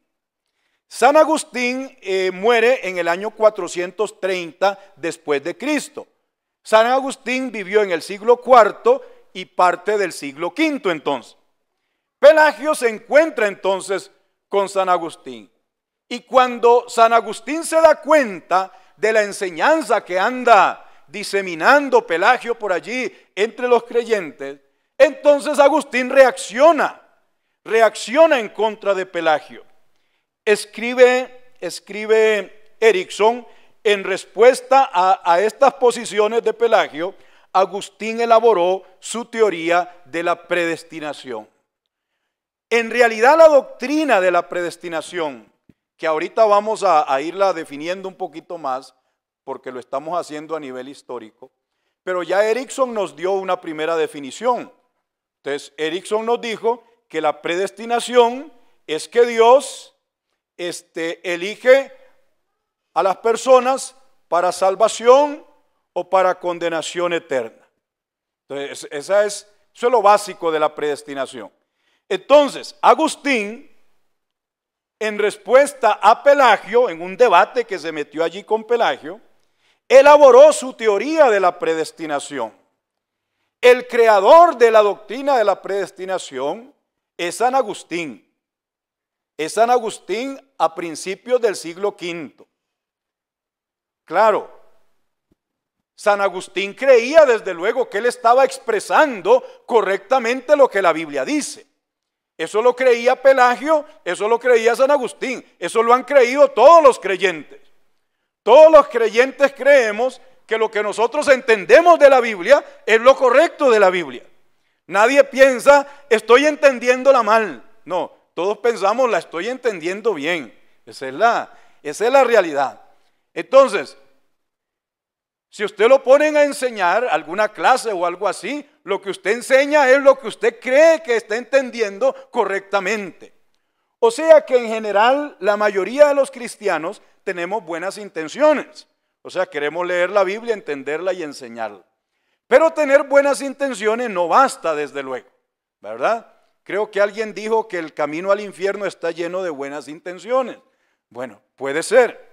San Agustín muere en el año 430 después de Cristo. San Agustín vivió en el siglo IV y parte del siglo V entonces. Pelagio se encuentra entonces con San Agustín. Y cuando San Agustín se da cuenta de la enseñanza que anda diseminando Pelagio por allí entre los creyentes, entonces Agustín reacciona en contra de Pelagio. Escribe Erickson, en respuesta a estas posiciones de Pelagio, Agustín elaboró su teoría de la predestinación. En realidad la doctrina de la predestinación, que ahorita vamos a irla definiendo un poquito más, porque lo estamos haciendo a nivel histórico, pero ya Erickson nos dio una primera definición. Entonces, Erickson nos dijo que la predestinación es que Dios elige a las personas para salvación o para condenación eterna. Entonces, eso es lo básico de la predestinación. Entonces, Agustín, en respuesta a Pelagio, en un debate que se metió allí con Pelagio, elaboró su teoría de la predestinación. El creador de la doctrina de la predestinación es San Agustín. Es San Agustín a principios del siglo V. Claro, San Agustín creía desde luego que él estaba expresando correctamente lo que la Biblia dice. Eso lo creía Pelagio, eso lo creía San Agustín, eso lo han creído todos los creyentes. Todos los creyentes creemos que lo que nosotros entendemos de la Biblia es lo correcto de la Biblia. Nadie piensa, estoy entendiéndola mal. No, todos pensamos, la estoy entendiendo bien. Esa es la realidad. Entonces, si usted lo ponen a enseñar alguna clase o algo así, lo que usted enseña es lo que usted cree que está entendiendo correctamente. O sea que en general la mayoría de los cristianos tenemos buenas intenciones. O sea, queremos leer la Biblia, entenderla y enseñarla. Pero tener buenas intenciones no basta, desde luego, ¿verdad? Creo que alguien dijo que el camino al infierno está lleno de buenas intenciones. Bueno, puede ser.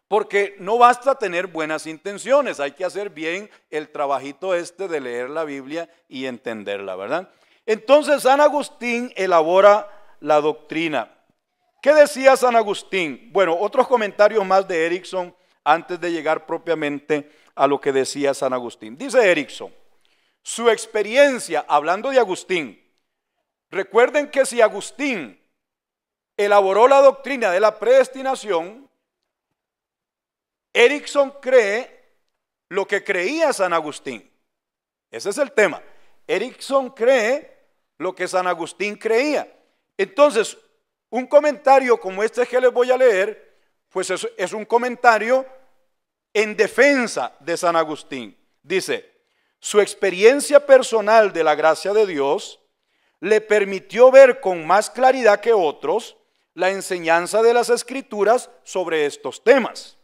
Porque no basta tener buenas intenciones, hay que hacer bien el trabajito de leer la Biblia y entenderla, ¿verdad? Entonces San Agustín elabora la doctrina. ¿Qué decía San Agustín? Bueno, otros comentarios más de Erickson antes de llegar propiamente a lo que decía San Agustín. Dice Erickson, su experiencia, hablando de Agustín, recuerden que si Agustín elaboró la doctrina de la predestinación, Erickson cree lo que creía San Agustín. Ese es el tema. Erickson cree lo que San Agustín creía. Entonces, un comentario como este que les voy a leer, pues es un comentario en defensa de San Agustín. Dice, su experiencia personal de la gracia de Dios le permitió ver con más claridad que otros la enseñanza de las Escrituras sobre estos temas.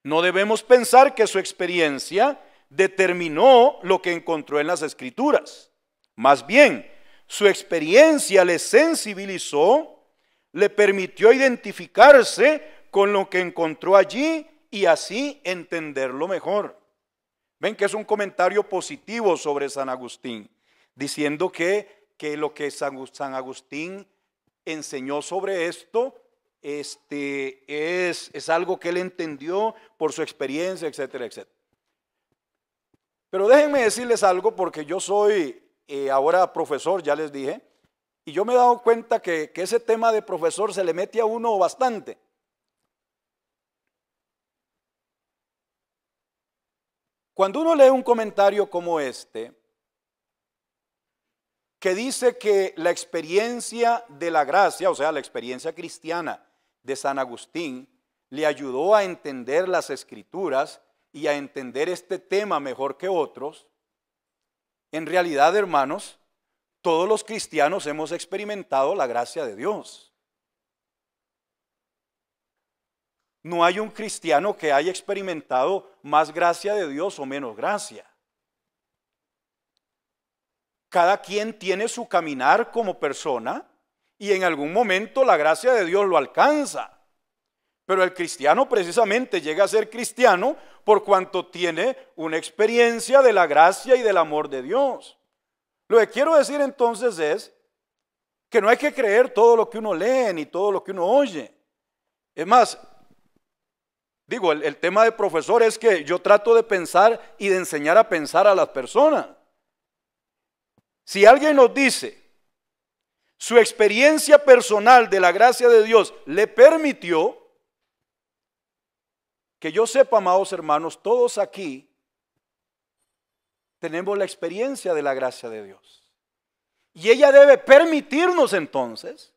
No debemos pensar que su experiencia determinó lo que encontró en las Escrituras. Más bien, su experiencia le sensibilizó, le permitió identificarse con lo que encontró allí y así entenderlo mejor. Ven que es un comentario positivo sobre San Agustín, diciendo que lo que San Agustín enseñó sobre esto es algo que él entendió por su experiencia, etcétera, etcétera. Pero déjenme decirles algo, porque yo soy ahora profesor, ya les dije, y yo me he dado cuenta que ese tema de profesor se le mete a uno bastante. Cuando uno lee un comentario como este, que dice que la experiencia de la gracia, o sea, la experiencia cristiana de San Agustín, le ayudó a entender las Escrituras y a entender este tema mejor que otros, en realidad, hermanos, todos los cristianos hemos experimentado la gracia de Dios. No hay un cristiano que haya experimentado más gracia de Dios o menos gracia. Cada quien tiene su caminar como persona y en algún momento la gracia de Dios lo alcanza. Pero el cristiano precisamente llega a ser cristiano por cuanto tiene una experiencia de la gracia y del amor de Dios. Lo que quiero decir entonces es que no hay que creer todo lo que uno lee ni todo lo que uno oye. Es más, digo, el tema de profesor es que yo trato de pensar y de enseñar a pensar a las personas. Si alguien nos dice, su experiencia personal de la gracia de Dios le permitió, que yo sepa, amados hermanos, todos aquí tenemos la experiencia de la gracia de Dios. Y ella debe permitirnos entonces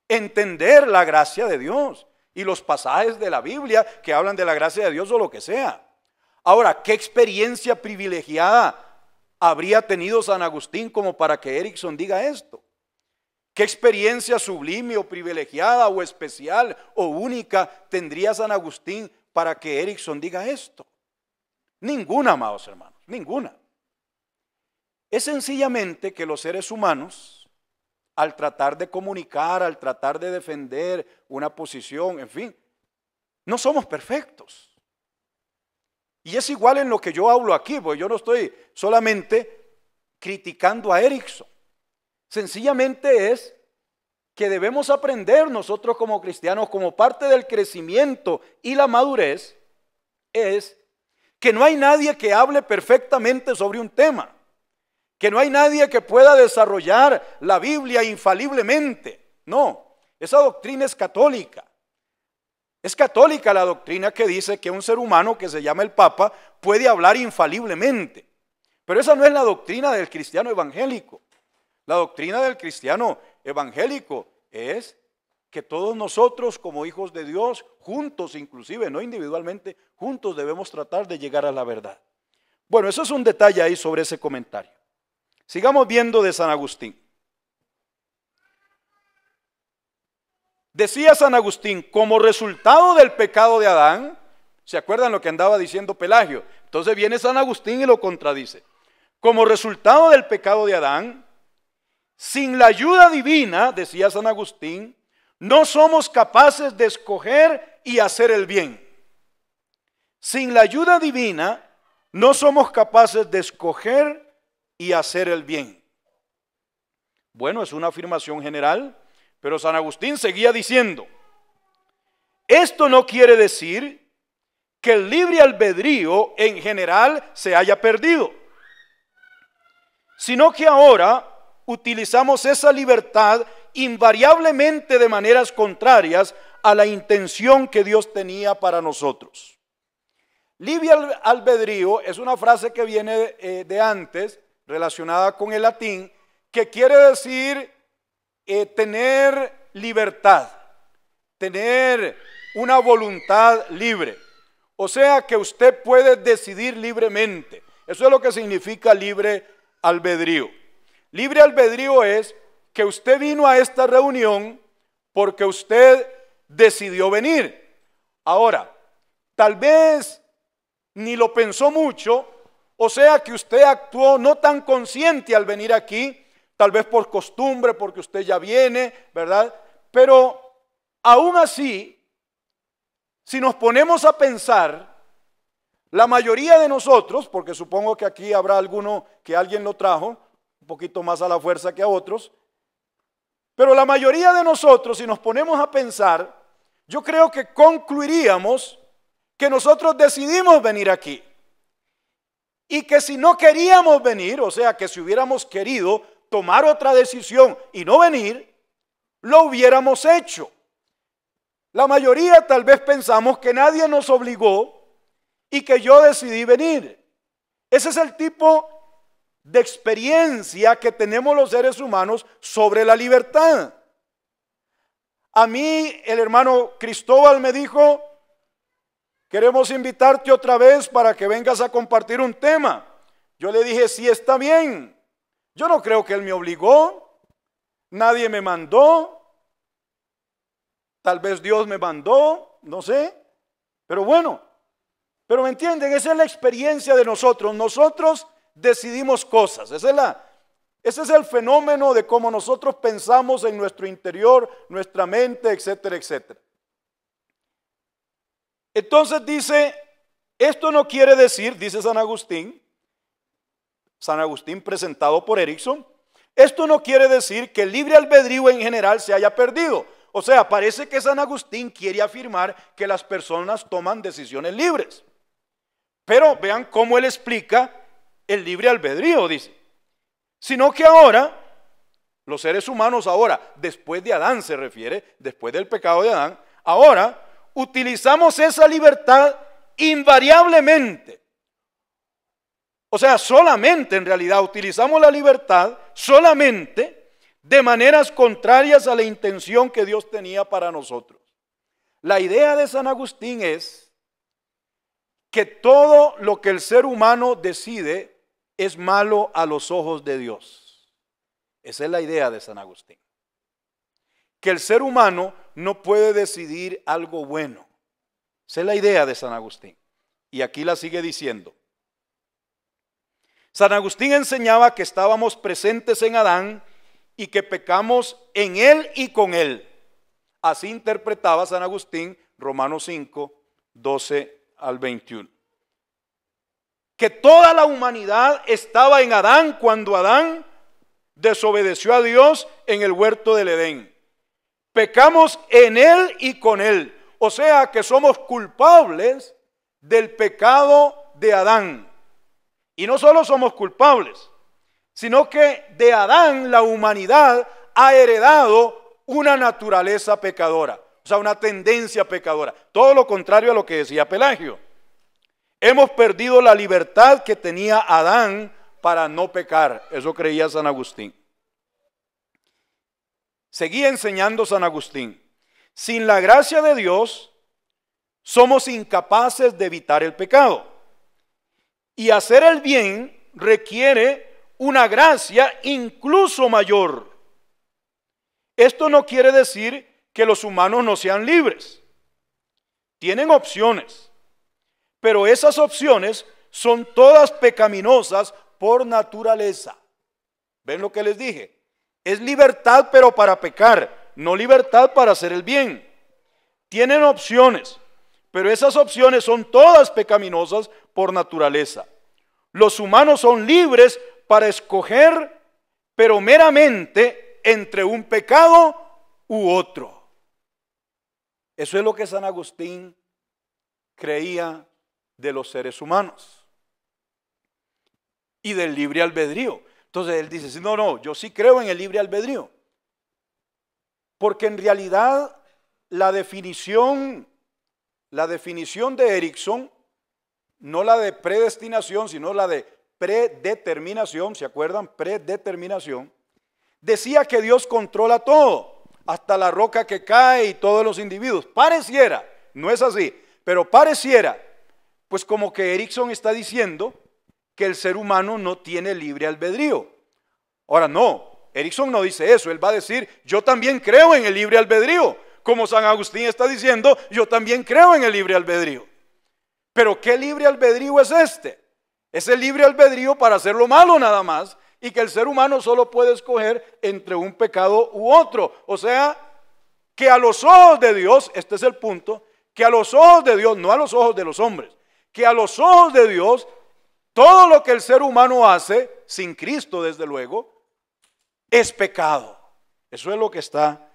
entender la gracia de Dios y los pasajes de la Biblia que hablan de la gracia de Dios o lo que sea. Ahora, ¿qué experiencia privilegiada habría tenido San Agustín como para que Erickson diga esto? ¿Qué experiencia sublime o privilegiada o especial o única tendría San Agustín para que Erickson diga esto? Ninguna, amados hermanos, ninguna. Es sencillamente que los seres humanos, al tratar de comunicar, al tratar de defender una posición, en fin, no somos perfectos. Y es igual en lo que yo hablo aquí, porque yo no estoy solamente criticando a Erickson. Sencillamente es que debemos aprender nosotros como cristianos, como parte del crecimiento y la madurez, es que no hay nadie que hable perfectamente sobre un tema, que no hay nadie que pueda desarrollar la Biblia infaliblemente. No, esa doctrina es católica. Es católica la doctrina que dice que un ser humano que se llama el Papa puede hablar infaliblemente. Pero esa no es la doctrina del cristiano evangélico. La doctrina del cristiano evangélico es que todos nosotros como hijos de Dios, juntos inclusive, no individualmente, juntos debemos tratar de llegar a la verdad. Bueno, eso es un detalle ahí sobre ese comentario. Sigamos viendo de San Agustín. Decía San Agustín, como resultado del pecado de Adán, ¿se acuerdan lo que andaba diciendo Pelagio? Entonces viene San Agustín y lo contradice. Como resultado del pecado de Adán, sin la ayuda divina, decía San Agustín, no somos capaces de escoger y hacer el bien. Sin la ayuda divina, no somos capaces de escoger y hacer el bien. Bueno, es una afirmación general, pero San Agustín seguía diciendo, esto no quiere decir que el libre albedrío en general se haya perdido, sino que ahora utilizamos esa libertad invariablemente de maneras contrarias a la intención que Dios tenía para nosotros. Libre albedrío es una frase que viene de antes, relacionada con el latín, que quiere decir tener libertad, tener una voluntad libre. O sea que usted puede decidir libremente. Eso es lo que significa libre albedrío. Libre albedrío es que usted vino a esta reunión porque usted decidió venir. Ahora, tal vez ni lo pensó mucho, o sea que usted actuó no tan consciente al venir aquí, tal vez por costumbre, porque usted ya viene, ¿verdad? Pero aún así, si nos ponemos a pensar, la mayoría de nosotros, porque supongo que aquí habrá alguno que alguien lo trajo, un poquito más a la fuerza que a otros, pero la mayoría de nosotros, si nos ponemos a pensar, yo creo que concluiríamos que nosotros decidimos venir aquí. Y que si no queríamos venir, o sea que si hubiéramos querido tomar otra decisión y no venir, lo hubiéramos hecho. La mayoría tal vez pensamos que nadie nos obligó y que yo decidí venir. Ese es el tipo de experiencia que tenemos los seres humanos sobre la libertad. A mí el hermano Cristóbal me dijo, queremos invitarte otra vez para que vengas a compartir un tema. Yo le dije, sí, está bien. Yo no creo que él me obligó, nadie me mandó, tal vez Dios me mandó, no sé, pero bueno, pero me entienden, esa es la experiencia de nosotros. Nosotros decidimos cosas, ese es el fenómeno de cómo nosotros pensamos en nuestro interior, nuestra mente, etcétera, etcétera. Entonces dice, esto no quiere decir, dice San Agustín presentado por Erickson, esto no quiere decir que el libre albedrío en general se haya perdido. O sea, parece que San Agustín quiere afirmar que las personas toman decisiones libres. Pero vean cómo él explica el libre albedrío, dice. Sino que ahora, los seres humanos ahora, después de Adán se refiere, después del pecado de Adán, ahora utilizamos esa libertad invariablemente. O sea, solamente en realidad utilizamos la libertad solamente de maneras contrarias a la intención que Dios tenía para nosotros. La idea de San Agustín es que todo lo que el ser humano decide es malo a los ojos de Dios. Esa es la idea de San Agustín. Que el ser humano no puede decidir algo bueno. Esa es la idea de San Agustín. Y aquí la sigue diciendo. San Agustín enseñaba que estábamos presentes en Adán y que pecamos en él y con él. Así interpretaba San Agustín Romanos 5, 12 al 21. Que toda la humanidad estaba en Adán cuando Adán desobedeció a Dios en el huerto del Edén. Pecamos en él y con él. O sea que somos culpables del pecado de Adán. Y no solo somos culpables, sino que de Adán la humanidad ha heredado una naturaleza pecadora, o sea, una tendencia pecadora. Todo lo contrario a lo que decía Pelagio. Hemos perdido la libertad que tenía Adán para no pecar. Eso creía San Agustín. Seguía enseñando San Agustín. Sin la gracia de Dios, somos incapaces de evitar el pecado. Y hacer el bien requiere una gracia incluso mayor. Esto no quiere decir que los humanos no sean libres. Tienen opciones, pero esas opciones son todas pecaminosas por naturaleza. ¿Ven lo que les dije? Es libertad pero para pecar, no libertad para hacer el bien. Tienen opciones, pero esas opciones son todas pecaminosas por naturaleza. Los humanos son libres para escoger, pero meramente entre un pecado u otro. Eso es lo que San Agustín creía de los seres humanos y del libre albedrío. Entonces él dice, no, yo sí creo en el libre albedrío. Porque en realidad la definición de Erickson, no la de predestinación, sino la de predeterminación, ¿se acuerdan? Predeterminación. Decía que Dios controla todo, hasta la roca que cae y todos los individuos. Pareciera, no es así, pero pareciera, pues como que Erickson está diciendo que el ser humano no tiene libre albedrío. Ahora no, Erickson no dice eso, él va a decir, yo también creo en el libre albedrío. Como San Agustín está diciendo, yo también creo en el libre albedrío. Pero ¿qué libre albedrío es este? Es el libre albedrío para hacer lo malo nada más, y que el ser humano solo puede escoger entre un pecado u otro. O sea, que a los ojos de Dios, este es el punto, que a los ojos de Dios, no a los ojos de los hombres, que a los ojos de Dios, todo lo que el ser humano hace, sin Cristo desde luego, es pecado. Eso es lo que está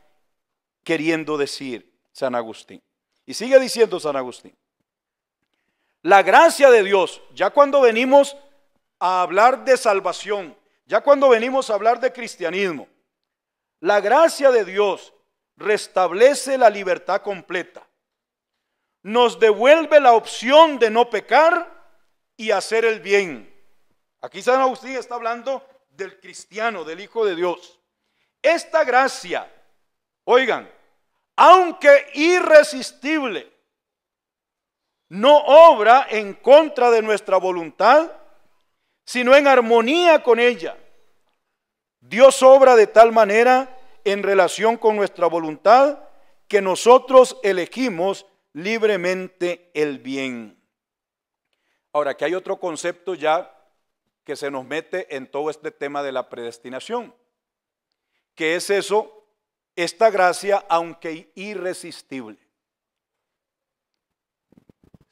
queriendo decir San Agustín. Y sigue diciendo San Agustín. La gracia de Dios, ya cuando venimos a hablar de salvación, ya cuando venimos a hablar de cristianismo, la gracia de Dios restablece la libertad completa. Nos devuelve la opción de no pecar y hacer el bien. Aquí San Agustín está hablando del cristiano, del Hijo de Dios. Esta gracia, oigan, aunque irresistible, no obra en contra de nuestra voluntad, sino en armonía con ella. Dios obra de tal manera en relación con nuestra voluntad que nosotros elegimos libremente el bien. Ahora, que hay otro concepto ya que se nos mete en todo este tema de la predestinación. ¿Qué es eso? Esta gracia, aunque irresistible.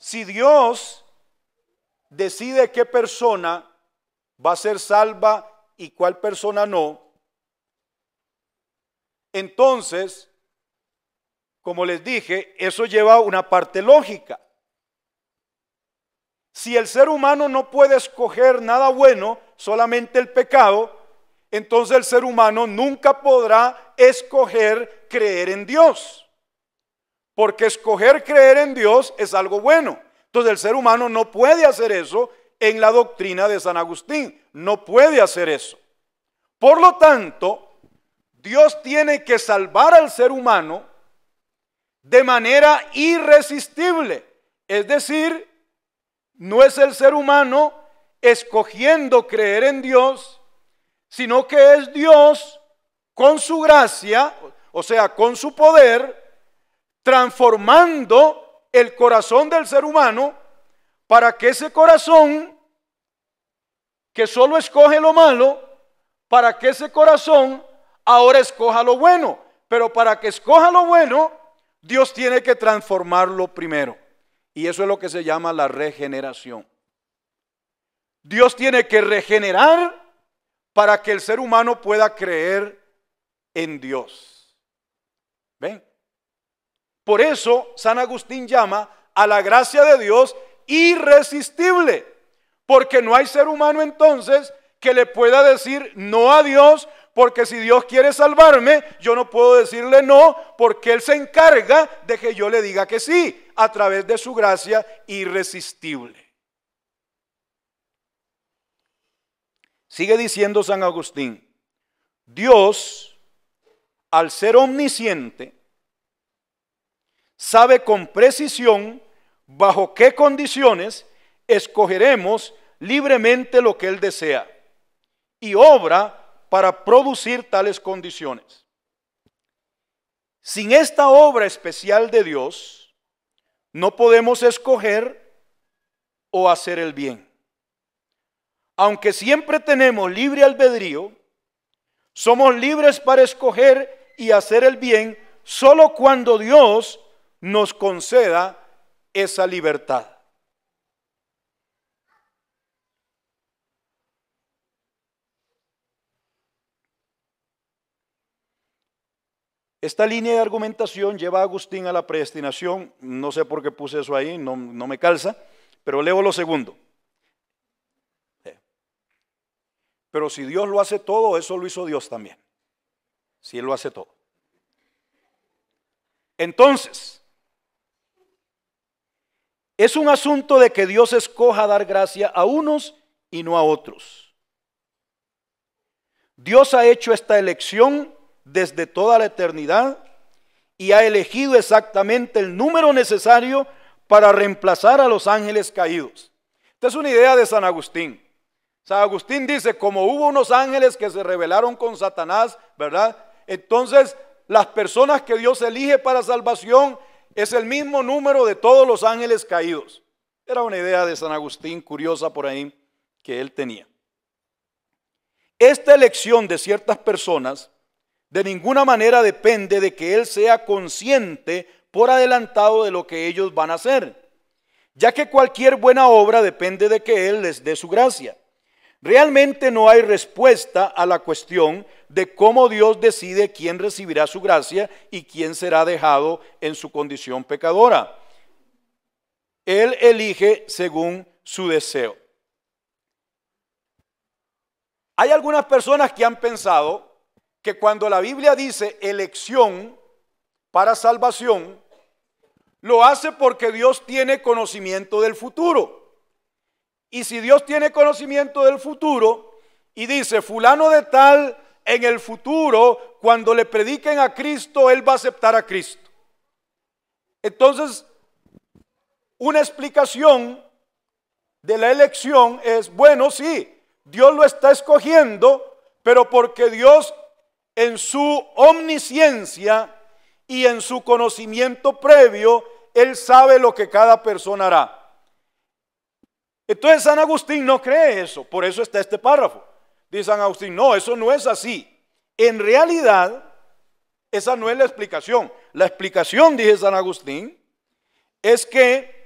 si Dios decide qué persona va a ser salva y cuál persona no, entonces, como les dije, eso lleva una parte lógica. Si el ser humano no puede escoger nada bueno, solamente el pecado, entonces el ser humano nunca podrá escoger creer en Dios. Porque escoger creer en Dios es algo bueno. Entonces el ser humano no puede hacer eso en la doctrina de San Agustín. No puede hacer eso. Por lo tanto, Dios tiene que salvar al ser humano de manera irresistible. Es decir, no es el ser humano escogiendo creer en Dios, sino que es Dios con su gracia, o sea, con su poder, transformando el corazón del ser humano para que ese corazón que solo escoge lo malo, para que ese corazón ahora escoja lo bueno. Pero para que escoja lo bueno, Dios tiene que transformarlo primero. Y eso es lo que se llama la regeneración. Dios tiene que regenerar para que el ser humano pueda creer en Dios. ¿Ven? Por eso San Agustín llama a la gracia de Dios irresistible, porque no hay ser humano entonces que le pueda decir no a Dios, porque si Dios quiere salvarme, yo no puedo decirle no, porque Él se encarga de que yo le diga que sí, a través de su gracia irresistible. Sigue diciendo San Agustín, Dios, al ser omnisciente, sabe con precisión bajo qué condiciones escogeremos libremente lo que Él desea y obra para producir tales condiciones. Sin esta obra especial de Dios, no podemos escoger o hacer el bien. Aunque siempre tenemos libre albedrío, somos libres para escoger y hacer el bien solo cuando Dios nos conceda esa libertad. Esta línea de argumentación lleva a Agustín a la predestinación. No sé por qué puse eso ahí, no me calza, pero leo lo segundo. Pero si Dios lo hace todo, eso lo hizo Dios también. Si Él lo hace todo. Entonces, es un asunto de que Dios escoja dar gracia a unos y no a otros. Dios ha hecho esta elección desde toda la eternidad y ha elegido exactamente el número necesario para reemplazar a los ángeles caídos. Esta es una idea de San Agustín. San Agustín dice, como hubo unos ángeles que se rebelaron con Satanás, ¿verdad? Entonces, las personas que Dios elige para salvación es el mismo número de todos los ángeles caídos. Era una idea de San Agustín, curiosa por ahí, que él tenía. Esta elección de ciertas personas de ninguna manera depende de que él sea consciente por adelantado de lo que ellos van a hacer, ya que cualquier buena obra depende de que él les dé su gracia. Realmente no hay respuesta a la cuestión de cómo Dios decide quién recibirá su gracia y quién será dejado en su condición pecadora. Él elige según su deseo. Hay algunas personas que han pensado que cuando la Biblia dice elección para salvación, lo hace porque Dios tiene conocimiento del futuro. Y si Dios tiene conocimiento del futuro y dice, fulano de tal en el futuro, cuando le prediquen a Cristo, él va a aceptar a Cristo. Entonces, una explicación de la elección es, bueno, sí, Dios lo está escogiendo, pero porque Dios en su omnisciencia y en su conocimiento previo, Él sabe lo que cada persona hará. Entonces San Agustín no cree eso, por eso está este párrafo. Dice San Agustín, no, eso no es así. En realidad, esa no es la explicación. La explicación, dice San Agustín, es que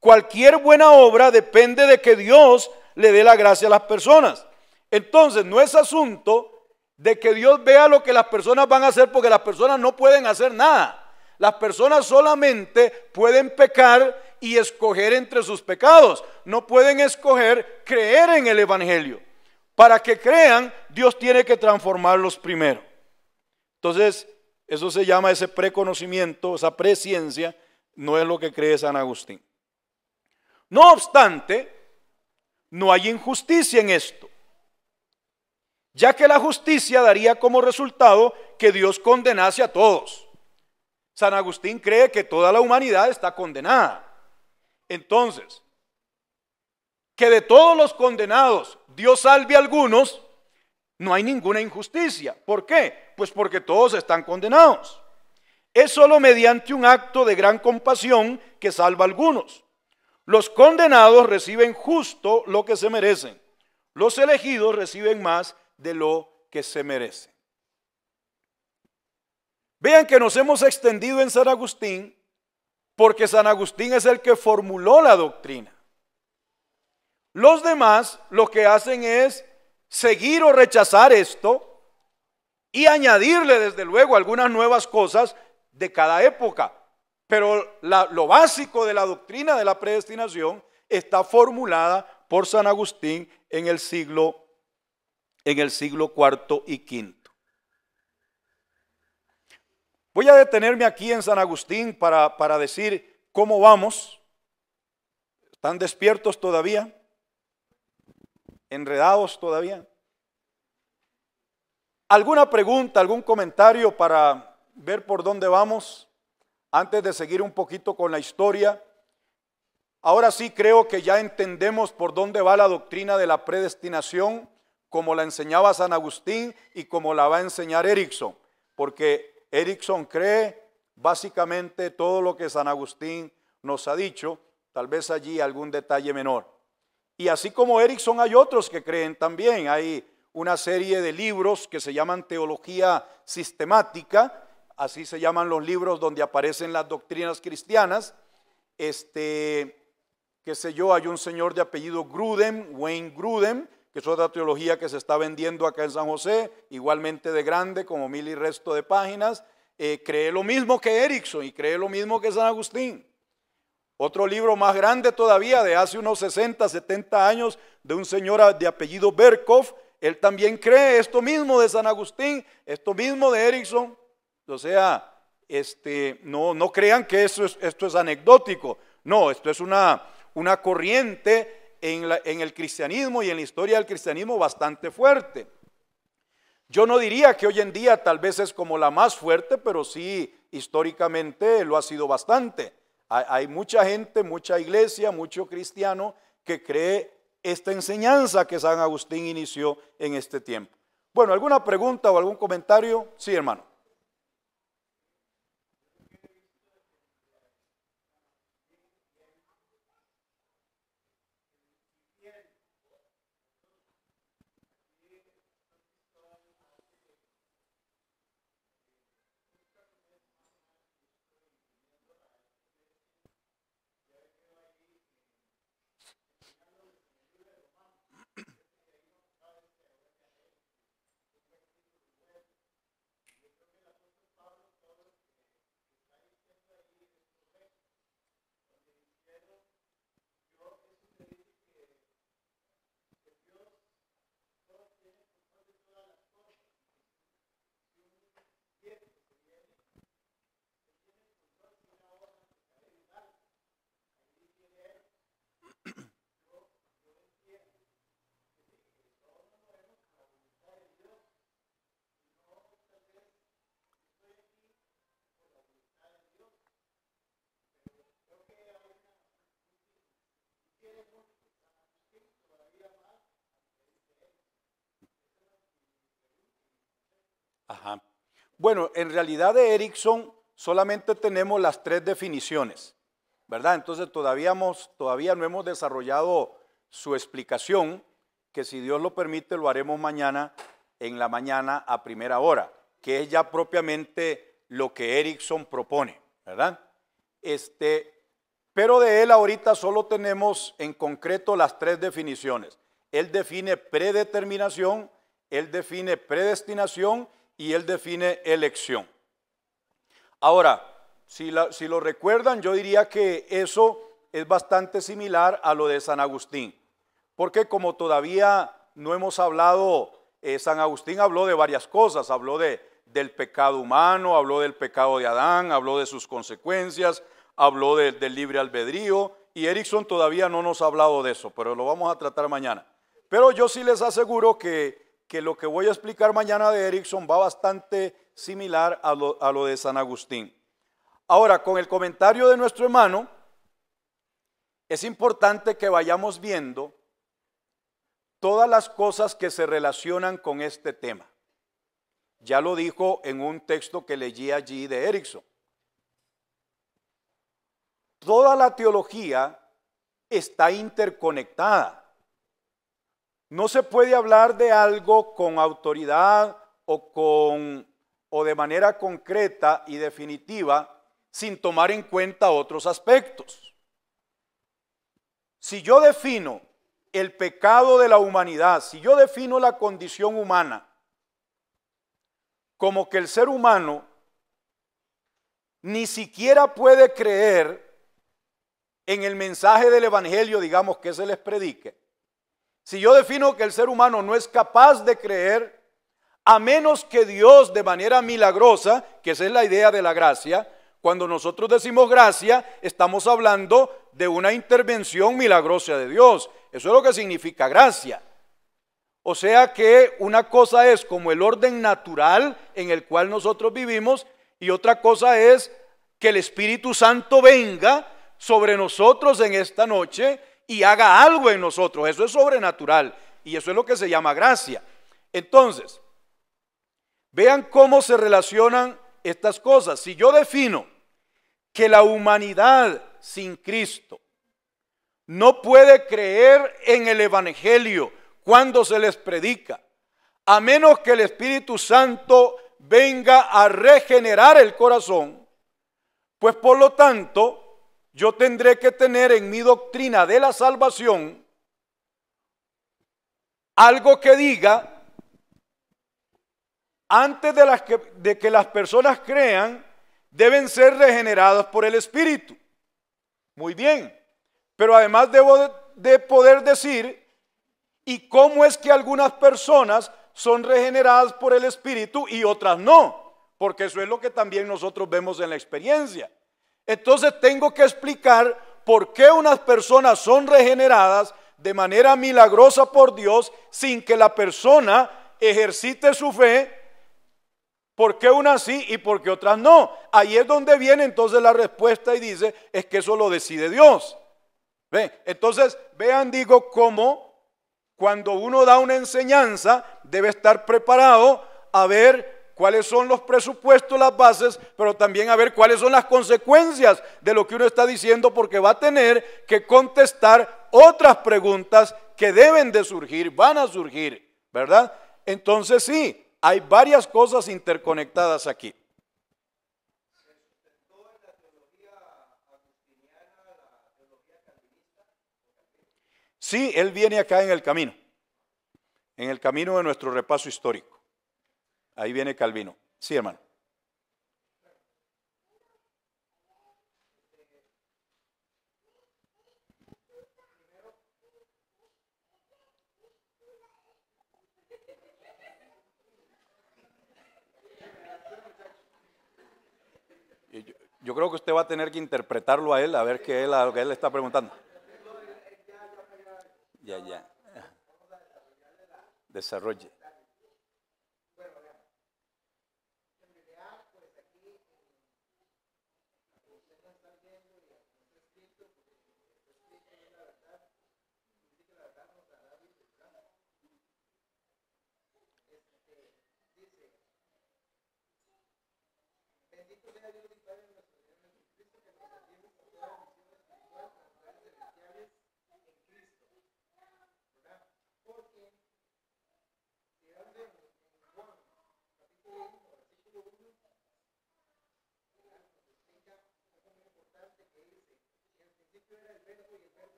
Cualquier buena obra depende de que Dios le dé la gracia a las personas. Entonces, no es asunto de que Dios vea lo que las personas van a hacer, porque las personas no pueden hacer nada. Las personas solamente pueden pecar y escoger entre sus pecados. No pueden escoger creer en el Evangelio. Para que crean, Dios tiene que transformarlos primero. Entonces, eso se llama ese preconocimiento, esa presciencia, no es lo que cree San Agustín. No obstante, no hay injusticia en esto, ya que la justicia daría como resultado que Dios condenase a todos. San Agustín cree que toda la humanidad está condenada. Entonces, que de todos los condenados Dios salve a algunos, no hay ninguna injusticia. ¿Por qué? Pues porque todos están condenados. Es solo mediante un acto de gran compasión que salva a algunos. Los condenados reciben justo lo que se merecen. Los elegidos reciben más de lo que se merecen. Vean que nos hemos extendido en San Agustín porque San Agustín es el que formuló la doctrina. Los demás lo que hacen es seguir o rechazar esto y añadirle desde luego algunas nuevas cosas de cada época. Pero lo básico de la doctrina de la predestinación está formulada por San Agustín en el siglo IV y V. Voy a detenerme aquí en San Agustín para decir cómo vamos. ¿Están despiertos todavía? ¿Enredados todavía? ¿Alguna pregunta, algún comentario para ver por dónde vamos? Antes de seguir un poquito con la historia. Ahora sí creo que ya entendemos por dónde va la doctrina de la predestinación, como la enseñaba San Agustín y como la va a enseñar Erickson, porque Erickson cree básicamente todo lo que San Agustín nos ha dicho, tal vez allí algún detalle menor. Y así como Erickson hay otros que creen también. Hay una serie de libros que se llaman teología sistemática, así se llaman los libros donde aparecen las doctrinas cristianas. Qué sé yo, hay un señor de apellido Grudem, Wayne Grudem, que es otra teología que se está vendiendo acá en San José, igualmente de grande, como 1000 y resto de páginas. Cree lo mismo que Erickson y cree lo mismo que San Agustín. Otro libro más grande todavía, de hace unos 60, 70 años, de un señor de apellido Berkhoff, él también cree esto mismo de San Agustín, esto mismo de Erickson. O sea, no crean que esto es anecdótico. No, esto es una corriente en el cristianismo y en la historia del cristianismo bastante fuerte. Yo no diría que hoy en día tal vez es como la más fuerte, pero sí históricamente lo ha sido bastante. Hay mucha gente, mucha iglesia, mucho cristiano que cree esta enseñanza que San Agustín inició en este tiempo. Bueno, ¿alguna pregunta o algún comentario? Sí, hermano. Ajá. Bueno, en realidad de Erickson solamente tenemos las 3 definiciones, ¿verdad? Entonces todavía no hemos desarrollado su explicación, que si Dios lo permite lo haremos mañana en la mañana a primera hora, que es ya propiamente lo que Erickson propone, ¿verdad? pero de él ahorita solo tenemos en concreto las tres definiciones. Él define predeterminación, él define predestinación y él define elección. Ahora, si lo recuerdan, yo diría que eso es bastante similar a lo de San Agustín, porque como todavía no hemos hablado, San Agustín habló de varias cosas, habló del pecado humano, habló del pecado de Adán, habló de sus consecuencias, habló del libre albedrío, y Erickson todavía no nos ha hablado de eso, pero lo vamos a tratar mañana. Pero yo sí les aseguro que lo que voy a explicar mañana de Erickson va bastante similar a lo de San Agustín. Ahora, con el comentario de nuestro hermano, es importante que vayamos viendo todas las cosas que se relacionan con este tema. Ya lo dijo en un texto que leí allí de Erickson. Toda la teología está interconectada. No se puede hablar de algo con autoridad o de manera concreta y definitiva sin tomar en cuenta otros aspectos. Si yo defino el pecado de la humanidad, si yo defino la condición humana como que el ser humano ni siquiera puede creer en el mensaje del evangelio, digamos, que se les predique, si yo defino que el ser humano no es capaz de creer, a menos que Dios de manera milagrosa, que esa es la idea de la gracia, cuando nosotros decimos gracia, estamos hablando de una intervención milagrosa de Dios. Eso es lo que significa gracia. O sea que una cosa es como el orden natural en el cual nosotros vivimos y otra cosa es que el Espíritu Santo venga sobre nosotros en esta noche y haga algo en nosotros. Eso es sobrenatural y eso es lo que se llama gracia. Entonces, vean cómo se relacionan estas cosas. Si yo defino que la humanidad sin Cristo no puede creer en el evangelio cuando se les predica, a menos que el Espíritu Santo venga a regenerar el corazón, pues por lo tanto yo tendré que tener en mi doctrina de la salvación algo que diga, antes de que las personas crean, deben ser regeneradas por el Espíritu. Muy bien, pero además debo de poder decir, ¿y cómo es que algunas personas son regeneradas por el Espíritu y otras no? Porque eso es lo que también nosotros vemos en la experiencia. Entonces tengo que explicar por qué unas personas son regeneradas de manera milagrosa por Dios sin que la persona ejercite su fe. ¿Por qué unas sí y por qué otras no? Ahí es donde viene entonces la respuesta y dice, es que eso lo decide Dios. ¿Ve? Entonces, vean, digo, cómo cuando uno da una enseñanza debe estar preparado a ver cuáles son los presupuestos, las bases, pero también a ver cuáles son las consecuencias de lo que uno está diciendo, porque va a tener que contestar otras preguntas que deben de surgir, van a surgir, ¿verdad? Entonces sí, hay varias cosas interconectadas aquí. Sí, él viene acá en el camino de nuestro repaso histórico. Ahí viene Calvino. Sí, hermano. Yo creo que usted va a tener que interpretarlo a él, a ver qué lo que él está preguntando. Ya. Desarrolle.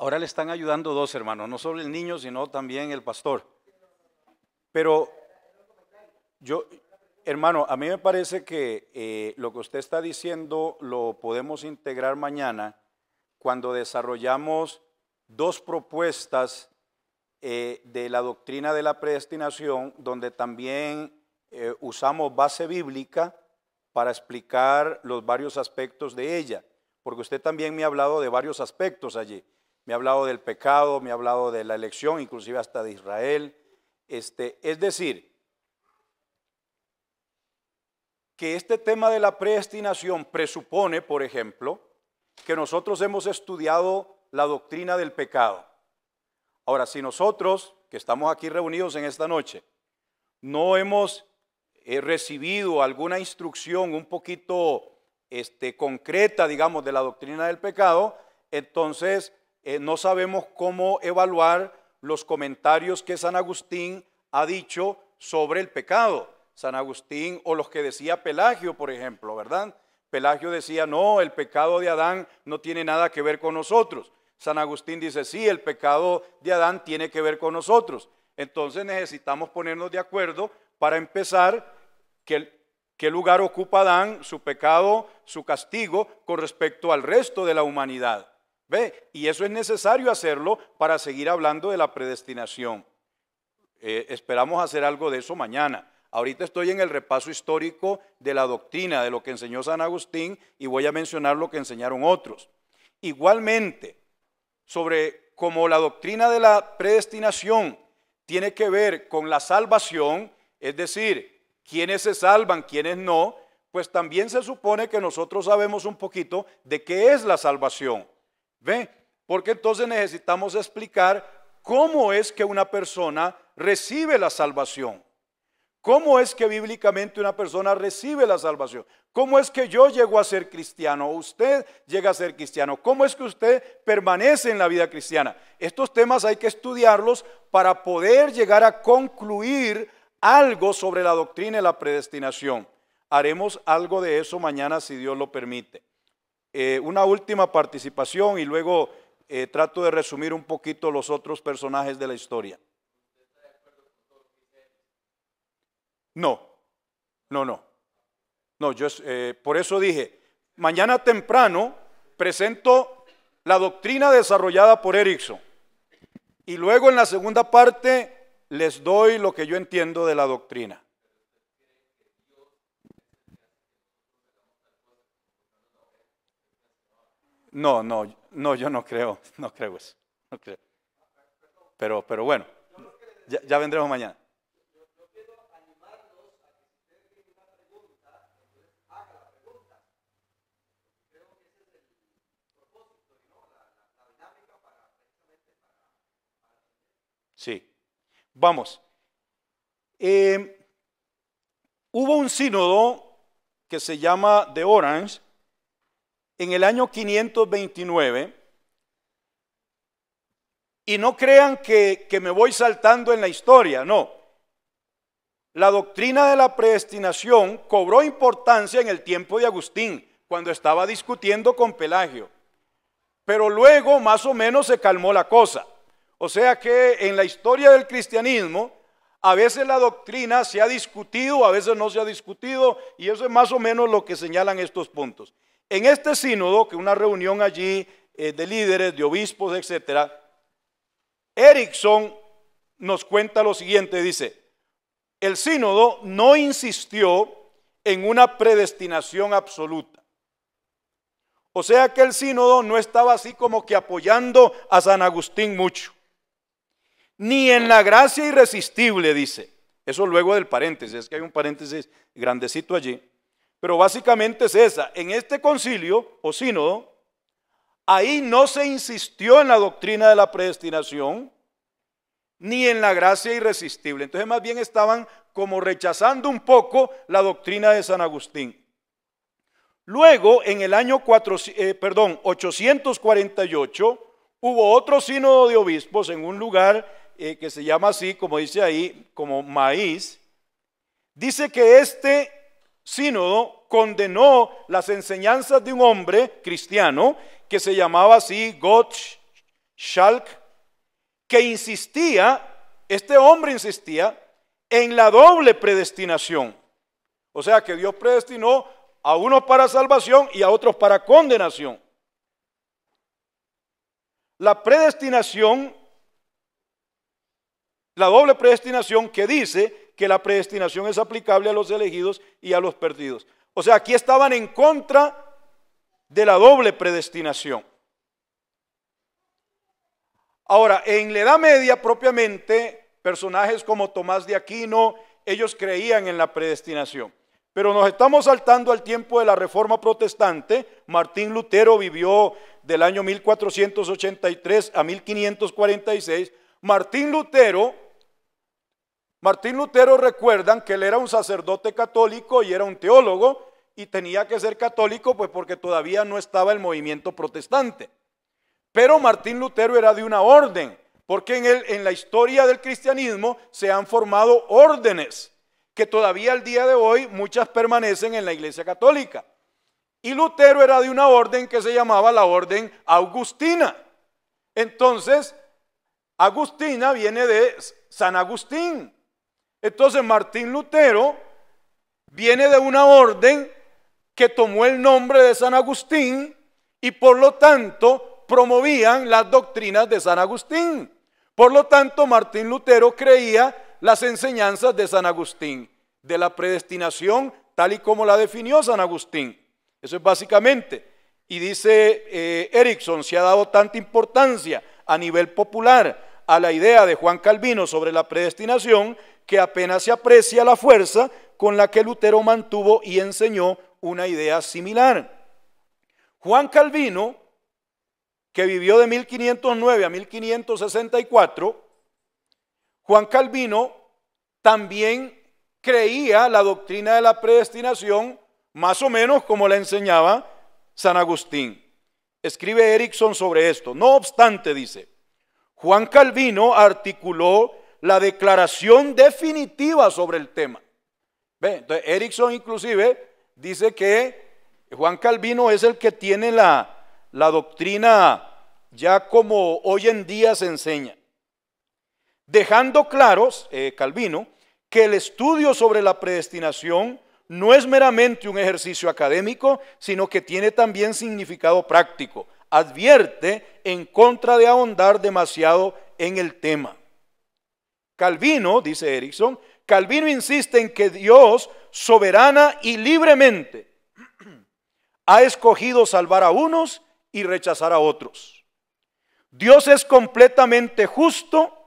Ahora le están ayudando dos hermanos, no solo el niño, sino también el pastor. Pero yo, hermano, a mí me parece que lo que usted está diciendo lo podemos integrar mañana cuando desarrollamos dos propuestas de la doctrina de la predestinación, donde también usamos base bíblica para explicar los varios aspectos de ella, porque usted también me ha hablado de varios aspectos allí. Me ha hablado del pecado, me ha hablado de la elección, inclusive hasta de Israel. Es decir, que este tema de la predestinación presupone, por ejemplo, que nosotros hemos estudiado la doctrina del pecado. Ahora, si nosotros, que estamos aquí reunidos en esta noche, no hemos recibido alguna instrucción un poquito concreta, digamos, de la doctrina del pecado, entonces no sabemos cómo evaluar los comentarios que San Agustín ha dicho sobre el pecado. San Agustín, o los que decía Pelagio, por ejemplo, ¿verdad? Pelagio decía, no, el pecado de Adán no tiene nada que ver con nosotros. San Agustín dice, sí, el pecado de Adán tiene que ver con nosotros. Entonces necesitamos ponernos de acuerdo para empezar qué lugar ocupa Adán, su pecado, su castigo, con respecto al resto de la humanidad. ¿Ve? Y eso es necesario hacerlo para seguir hablando de la predestinación. Esperamos hacer algo de eso mañana. Ahorita estoy en el repaso histórico de la doctrina, de lo que enseñó San Agustín, y voy a mencionar lo que enseñaron otros. Igualmente, sobre cómo la doctrina de la predestinación tiene que ver con la salvación, es decir, quiénes se salvan, quiénes no, pues también se supone que nosotros sabemos un poquito de qué es la salvación. ¿Ve? Porque entonces necesitamos explicar cómo es que una persona recibe la salvación. ¿Cómo es que bíblicamente una persona recibe la salvación? ¿Cómo es que yo llego a ser cristiano o usted llega a ser cristiano? ¿Cómo es que usted permanece en la vida cristiana? Estos temas hay que estudiarlos para poder llegar a concluir algo sobre la doctrina y la predestinación. Haremos algo de eso mañana si Dios lo permite. Una última participación y luego trato de resumir un poquito los otros personajes de la historia. No, yo por eso dije, mañana temprano presento la doctrina desarrollada por Erickson y luego en la segunda parte les doy lo que yo entiendo de la doctrina. No, yo no creo eso, no creo. Pero bueno, ya vendremos mañana. Sí, vamos. Hubo un sínodo que se llama de Orange en el año 529 y no crean que me voy saltando en la historia, no. La doctrina de la predestinación cobró importancia en el tiempo de Agustín, cuando estaba discutiendo con Pelagio, pero luego más o menos se calmó la cosa. O sea que en la historia del cristianismo, a veces la doctrina se ha discutido, a veces no se ha discutido, y eso es más o menos lo que señalan estos puntos. En este sínodo, que una reunión allí de líderes, de obispos, etcétera, Erickson nos cuenta lo siguiente, dice, el sínodo no insistió en una predestinación absoluta. O sea que el sínodo no estaba así como que apoyando a San Agustín mucho. Ni en la gracia irresistible, dice. Eso luego del paréntesis, es que hay un paréntesis grandecito allí. Pero básicamente es esa. En este concilio o sínodo, ahí no se insistió en la doctrina de la predestinación, ni en la gracia irresistible. Entonces más bien estaban como rechazando un poco la doctrina de San Agustín. Luego, en el año 848, hubo otro sínodo de obispos en un lugar que se llama así, como dice ahí, como Maíz. Dice que este sínodo condenó las enseñanzas de un hombre cristiano que se llamaba así Gottschalk, que este hombre insistía en la doble predestinación. O sea que Dios predestinó a unos para salvación y a otros para condenación. La predestinación, la doble predestinación que dice que la predestinación es aplicable a los elegidos y a los perdidos. O sea, aquí estaban en contra de la doble predestinación. Ahora, en la Edad Media propiamente, personajes como Tomás de Aquino, ellos creían en la predestinación. Pero nos estamos saltando al tiempo de la Reforma Protestante. Martín Lutero vivió del año 1483 a 1546. Martín Lutero, recuerdan que él era un sacerdote católico y era un teólogo y tenía que ser católico pues porque todavía no estaba el movimiento protestante. Pero Martín Lutero era de una orden, porque en la historia del cristianismo se han formado órdenes que todavía al día de hoy muchas permanecen en la Iglesia Católica. Y Lutero era de una orden que se llamaba la orden agustina. Entonces, Agustina viene de San Agustín. Entonces, Martín Lutero viene de una orden que tomó el nombre de San Agustín y por lo tanto promovían las doctrinas de San Agustín. Por lo tanto, Martín Lutero creía las enseñanzas de San Agustín, de la predestinación tal y como la definió San Agustín. Eso es básicamente. Y dice Erickson, se ha dado tanta importancia a nivel popular a la idea de Juan Calvino sobre la predestinación, que apenas se aprecia la fuerza con la que Lutero mantuvo y enseñó una idea similar. Juan Calvino, que vivió de 1509 a 1564, Juan Calvino también creía la doctrina de la predestinación más o menos como la enseñaba San Agustín. Escribe Erickson sobre esto. No obstante, dice, Juan Calvino articuló la declaración definitiva sobre el tema. ¿Ve? Entonces, Erickson inclusive dice que Juan Calvino es el que tiene la doctrina ya como hoy en día se enseña, dejando claros, Calvino, que el estudio sobre la predestinación no es meramente un ejercicio académico, sino que tiene también significado práctico. Advierte en contra de ahondar demasiado en el tema. Calvino, dice Erickson, Calvino insiste en que Dios soberana y libremente ha escogido salvar a unos y rechazar a otros. Dios es completamente justo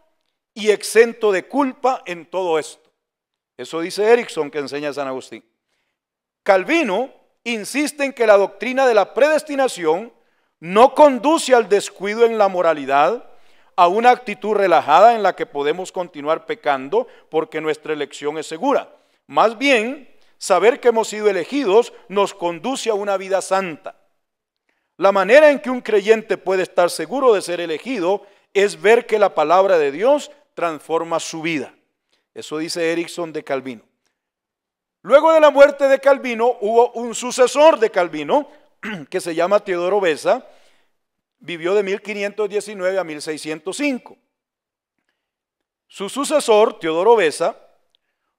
y exento de culpa en todo esto. Eso dice Erickson, que enseña San Agustín. Calvino insiste en que la doctrina de la predestinación no conduce al descuido en la moralidad, a una actitud relajada en la que podemos continuar pecando porque nuestra elección es segura. Más bien, saber que hemos sido elegidos nos conduce a una vida santa. La manera en que un creyente puede estar seguro de ser elegido es ver que la palabra de Dios transforma su vida. Eso dice Erickson de Calvino. Luego de la muerte de Calvino hubo un sucesor de Calvino que se llama Teodoro Beza. Vivió de 1519 a 1605. Su sucesor, Teodoro Beza,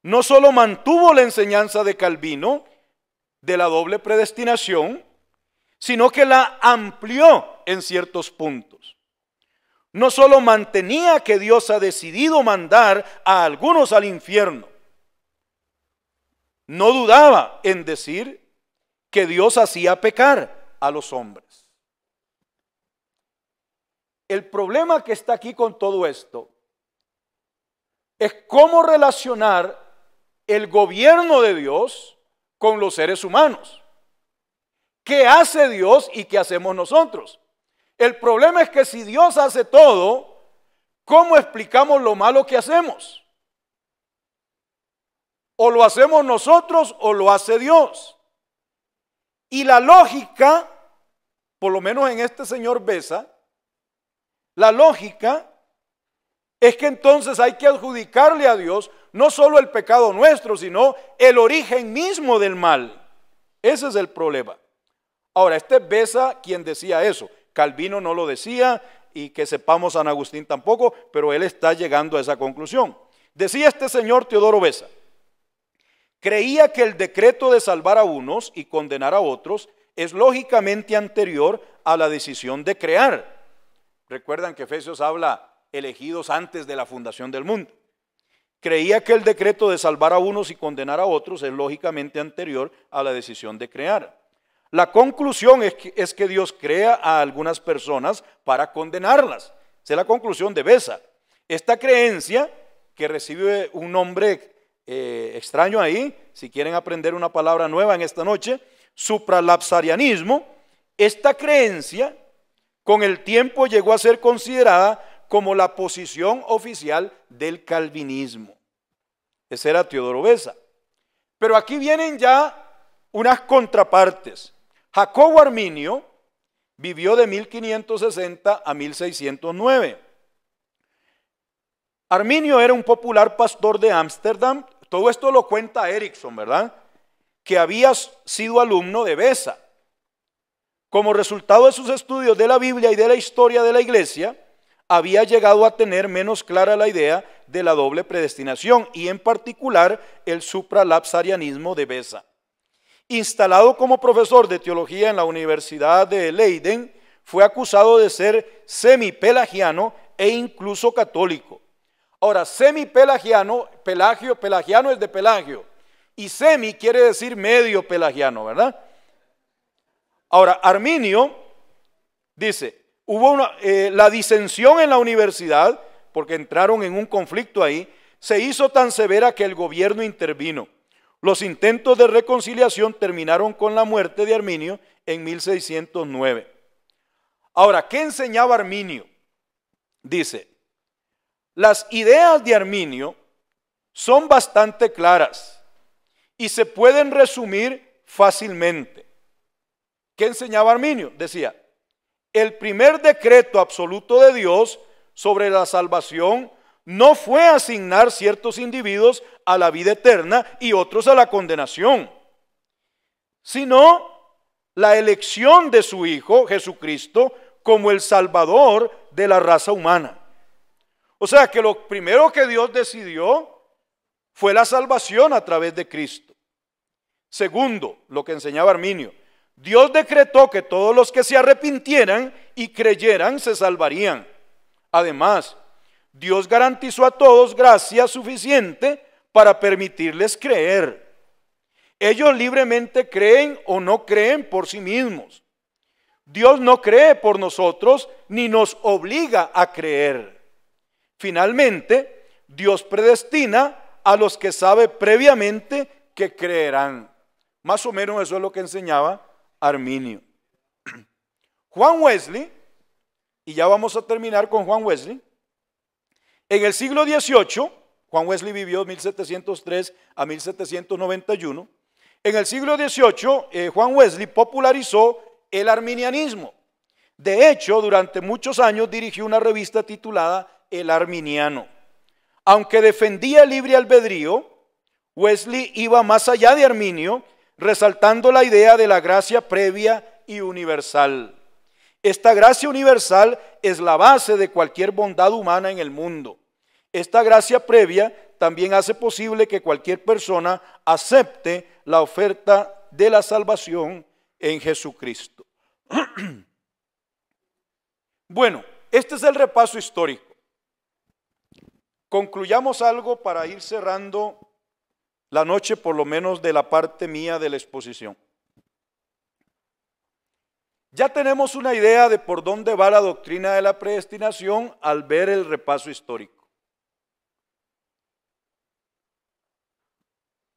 no solo mantuvo la enseñanza de Calvino de la doble predestinación, sino que la amplió en ciertos puntos. No solo mantenía que Dios ha decidido mandar a algunos al infierno, no dudaba en decir que Dios hacía pecar a los hombres. El problema que está aquí con todo esto es cómo relacionar el gobierno de Dios con los seres humanos. ¿Qué hace Dios y qué hacemos nosotros? El problema es que si Dios hace todo, ¿cómo explicamos lo malo que hacemos? O lo hacemos nosotros o lo hace Dios. Y la lógica, por lo menos en este señor Beza, la lógica es que entonces hay que adjudicarle a Dios no solo el pecado nuestro, sino el origen mismo del mal. Ese es el problema. Ahora, este es Beza quien decía eso. Calvino no lo decía y que sepamos San Agustín tampoco, pero él está llegando a esa conclusión. Decía este señor Teodoro Beza, creía que el decreto de salvar a unos y condenar a otros es lógicamente anterior a la decisión de crear. Recuerdan que Efesios habla elegidos antes de la fundación del mundo. Creía que el decreto de salvar a unos y condenar a otros es lógicamente anterior a la decisión de crear. La conclusión es que Dios crea a algunas personas para condenarlas. Esa es la conclusión de Beza. Esta creencia, que recibe un nombre extraño ahí, si quieren aprender una palabra nueva en esta noche, supralapsarianismo, esta creencia con el tiempo llegó a ser considerada como la posición oficial del calvinismo. Ese era Teodoro Beza. Pero aquí vienen ya unas contrapartes. Jacobo Arminio vivió de 1560 a 1609. Arminio era un popular pastor de Ámsterdam. Todo esto lo cuenta Erickson, ¿verdad? Que había sido alumno de Beza. Como resultado de sus estudios de la Biblia y de la historia de la iglesia, había llegado a tener menos clara la idea de la doble predestinación y en particular el supralapsarianismo de Beza. Instalado como profesor de teología en la Universidad de Leiden, fue acusado de ser semipelagiano e incluso católico. Ahora, semipelagiano, pelagiano es de Pelagio, y semi quiere decir medio pelagiano, ¿verdad? Ahora, Arminio dice, hubo la disensión en la universidad porque entraron en un conflicto ahí, se hizo tan severa que el gobierno intervino. Los intentos de reconciliación terminaron con la muerte de Arminio en 1609. Ahora, ¿qué enseñaba Arminio? Dice, las ideas de Arminio son bastante claras y se pueden resumir fácilmente. ¿Qué enseñaba Arminio? Decía, el primer decreto absoluto de Dios sobre la salvación no fue asignar ciertos individuos a la vida eterna y otros a la condenación, sino la elección de su Hijo Jesucristo como el Salvador de la raza humana. O sea que lo primero que Dios decidió fue la salvación a través de Cristo. Segundo, lo que enseñaba Arminio, Dios decretó que todos los que se arrepintieran y creyeran se salvarían. Además, Dios garantizó a todos gracia suficiente para permitirles creer. Ellos libremente creen o no creen por sí mismos. Dios no cree por nosotros ni nos obliga a creer. Finalmente, Dios predestina a los que sabe previamente que creerán. Más o menos eso es lo que enseñaba Arminio. Juan Wesley, y ya vamos a terminar con Juan Wesley. En el siglo XVIII, Juan Wesley vivió 1703 a 1791. En el siglo XVIII, Juan Wesley popularizó el arminianismo. De hecho, durante muchos años dirigió una revista titulada El Arminiano. Aunque defendía el libre albedrío, Wesley iba más allá de Arminio, resaltando la idea de la gracia previa y universal. Esta gracia universal es la base de cualquier bondad humana en el mundo. Esta gracia previa también hace posible que cualquier persona acepte la oferta de la salvación en Jesucristo. Bueno, este es el repaso histórico. Concluyamos algo para ir cerrando la noche, por lo menos de la parte mía de la exposición. Ya tenemos una idea de por dónde va la doctrina de la predestinación al ver el repaso histórico.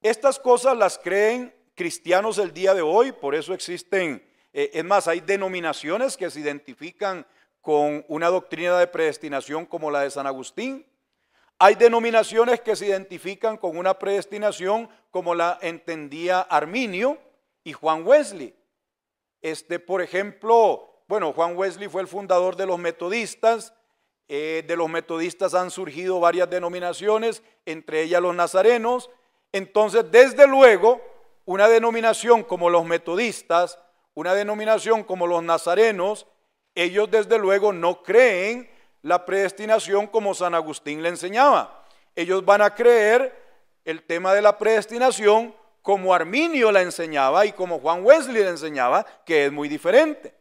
Estas cosas las creen cristianos del día de hoy, por eso existen, es más, hay denominaciones que se identifican con una doctrina de predestinación como la de San Agustín. Hay denominaciones que se identifican con una predestinación como la entendía Arminio y Juan Wesley. Por ejemplo, bueno, Juan Wesley fue el fundador de los metodistas. De los metodistas han surgido varias denominaciones, entre ellas los nazarenos. Entonces, desde luego, una denominación como los metodistas, una denominación como los nazarenos, ellos desde luego no creen la predestinación como San Agustín le enseñaba. Ellos van a creer el tema de la predestinación como Arminio la enseñaba y como Juan Wesley la enseñaba, que es muy diferente.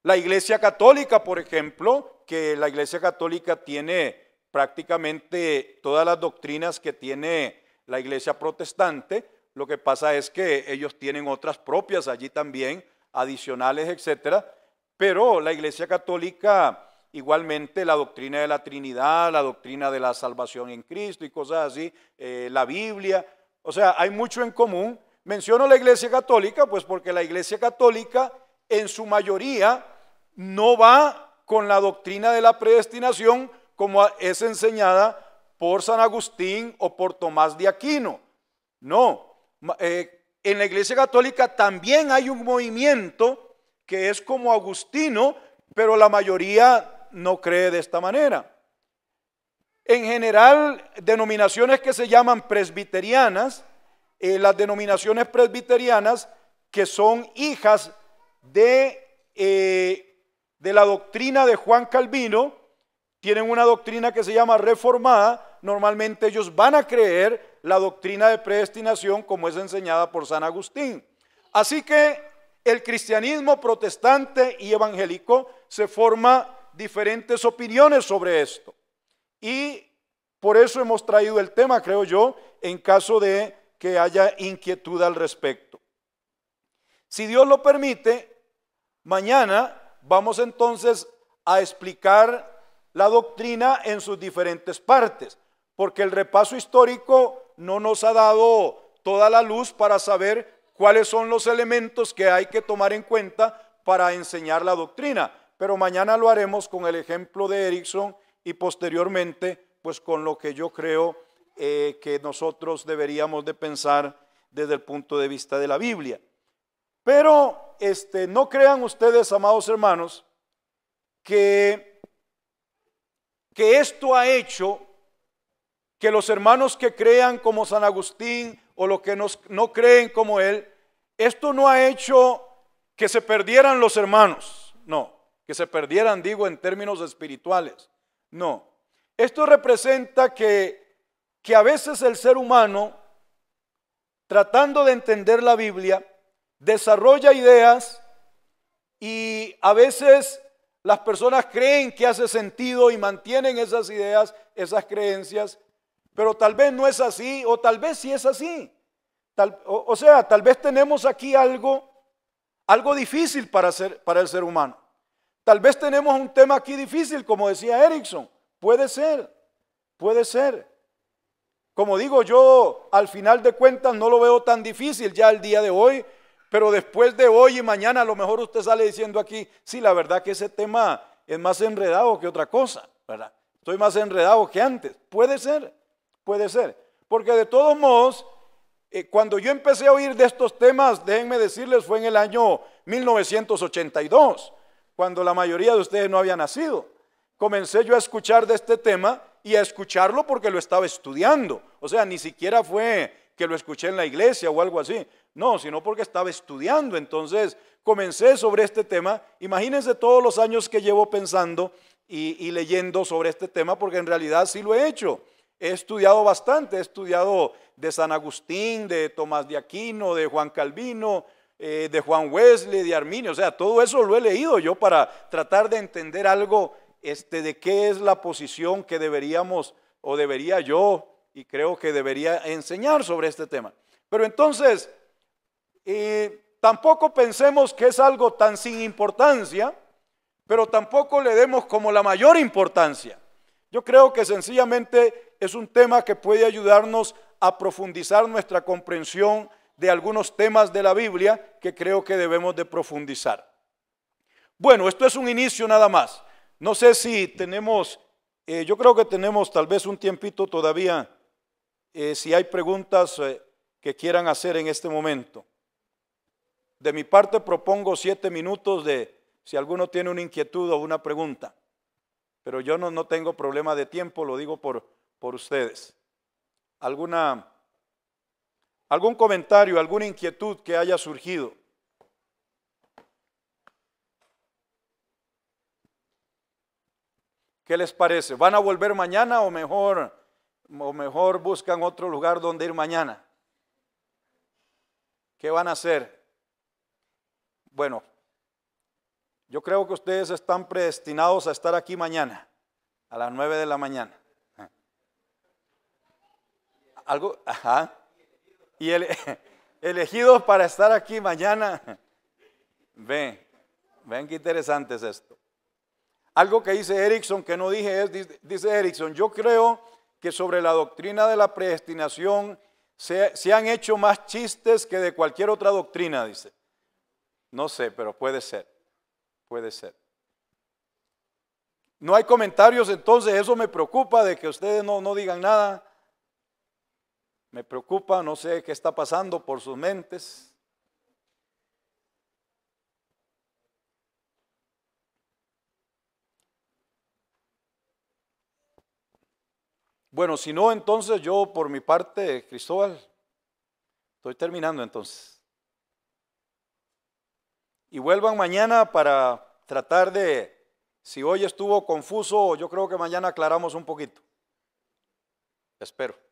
La Iglesia Católica, por ejemplo, que la Iglesia Católica tiene prácticamente todas las doctrinas que tiene la Iglesia Protestante, lo que pasa es que ellos tienen otras propias allí también, adicionales, etcétera, pero la Iglesia Católica igualmente la doctrina de la Trinidad, la doctrina de la salvación en Cristo y cosas así, la Biblia, o sea, hay mucho en común. Menciono la Iglesia Católica pues porque la Iglesia Católica en su mayoría no va con la doctrina de la predestinación como es enseñada por San Agustín o por Tomás de Aquino. No, en la Iglesia Católica también hay un movimiento que es como agustino, pero la mayoría no cree de esta manera. En general, denominaciones que se llaman presbiterianas, las denominaciones presbiterianas que son hijas de la doctrina de Juan Calvino, tienen una doctrina que se llama reformada. Normalmente ellos van a creer la doctrina de predestinación como es enseñada por San Agustín. Así que el cristianismo protestante y evangélico se forma diferentes opiniones sobre esto. Y por eso hemos traído el tema, creo yo, en caso de que haya inquietud al respecto. Si Dios lo permite, mañana vamos entonces a explicar la doctrina en sus diferentes partes, porque el repaso histórico no nos ha dado toda la luz para saber cuáles son los elementos que hay que tomar en cuenta para enseñar la doctrina. Pero mañana lo haremos con el ejemplo de Erickson y posteriormente pues con lo que yo creo que nosotros deberíamos de pensar desde el punto de vista de la Biblia. Pero no crean ustedes, amados hermanos, que esto ha hecho que los hermanos que crean como San Agustín o los que no creen como él, esto no ha hecho que se perdieran los hermanos, no, que se perdieran, digo, en términos espirituales, no. Esto representa que a veces el ser humano, tratando de entender la Biblia, desarrolla ideas y a veces las personas creen que hace sentido y mantienen esas ideas, esas creencias, pero tal vez no es así, o tal vez sí es así. O sea, tal vez tenemos aquí algo difícil para el ser humano. Tal vez tenemos un tema aquí difícil, como decía Erickson. Puede ser, puede ser. Como digo, yo al final de cuentas no lo veo tan difícil ya el día de hoy, pero después de hoy y mañana a lo mejor usted sale diciendo aquí, sí, la verdad que ese tema es más enredado que otra cosa, ¿verdad? Estoy más enredado que antes. Puede ser, porque de todos modos, cuando yo empecé a oír de estos temas, déjenme decirles, fue en el año 1982, cuando la mayoría de ustedes no había nacido. Comencé yo a escuchar de este tema y a escucharlo porque lo estaba estudiando. O sea, ni siquiera fue que lo escuché en la iglesia o algo así. No, sino porque estaba estudiando. Entonces comencé sobre este tema. Imagínense todos los años que llevo pensando y leyendo sobre este tema, porque en realidad sí lo he hecho. He estudiado bastante, he estudiado de San Agustín, de Tomás de Aquino, de Juan Calvino, de Juan Wesley, de Arminio. O sea, todo eso lo he leído yo para tratar de entender algo de qué es la posición que deberíamos o debería yo y creo que debería enseñar sobre este tema. Pero entonces, tampoco pensemos que es algo tan sin importancia, pero tampoco le demos como la mayor importancia. Yo creo que sencillamente es un tema que puede ayudarnos a profundizar nuestra comprensión de algunos temas de la Biblia que creo que debemos de profundizar. Bueno, esto es un inicio nada más. No sé si tenemos, yo creo que tenemos tal vez un tiempito todavía, si hay preguntas que quieran hacer en este momento. De mi parte propongo 7 minutos de si alguno tiene una inquietud o una pregunta. Pero yo no tengo problema de tiempo, lo digo por ustedes. ¿Algún comentario, alguna inquietud que haya surgido? ¿Qué les parece? ¿Van a volver mañana o mejor buscan otro lugar donde ir mañana? ¿Qué van a hacer? Bueno, yo creo que ustedes están predestinados a estar aquí mañana, a las 9 de la mañana. Algo, ajá. Y elegidos para estar aquí mañana. Ven qué interesante es esto. Algo que dice Erickson que no dije es, dice Erickson, yo creo que sobre la doctrina de la predestinación se han hecho más chistes que de cualquier otra doctrina, dice. No sé, pero puede ser. Puede ser. No hay comentarios, entonces eso me preocupa de que ustedes no digan nada. Me preocupa, no sé qué está pasando por sus mentes. Bueno, si no, entonces yo por mi parte, Cristóbal, estoy terminando entonces. Y vuelvan mañana para tratar de, si hoy estuvo confuso, yo creo que mañana aclaramos un poquito. Espero.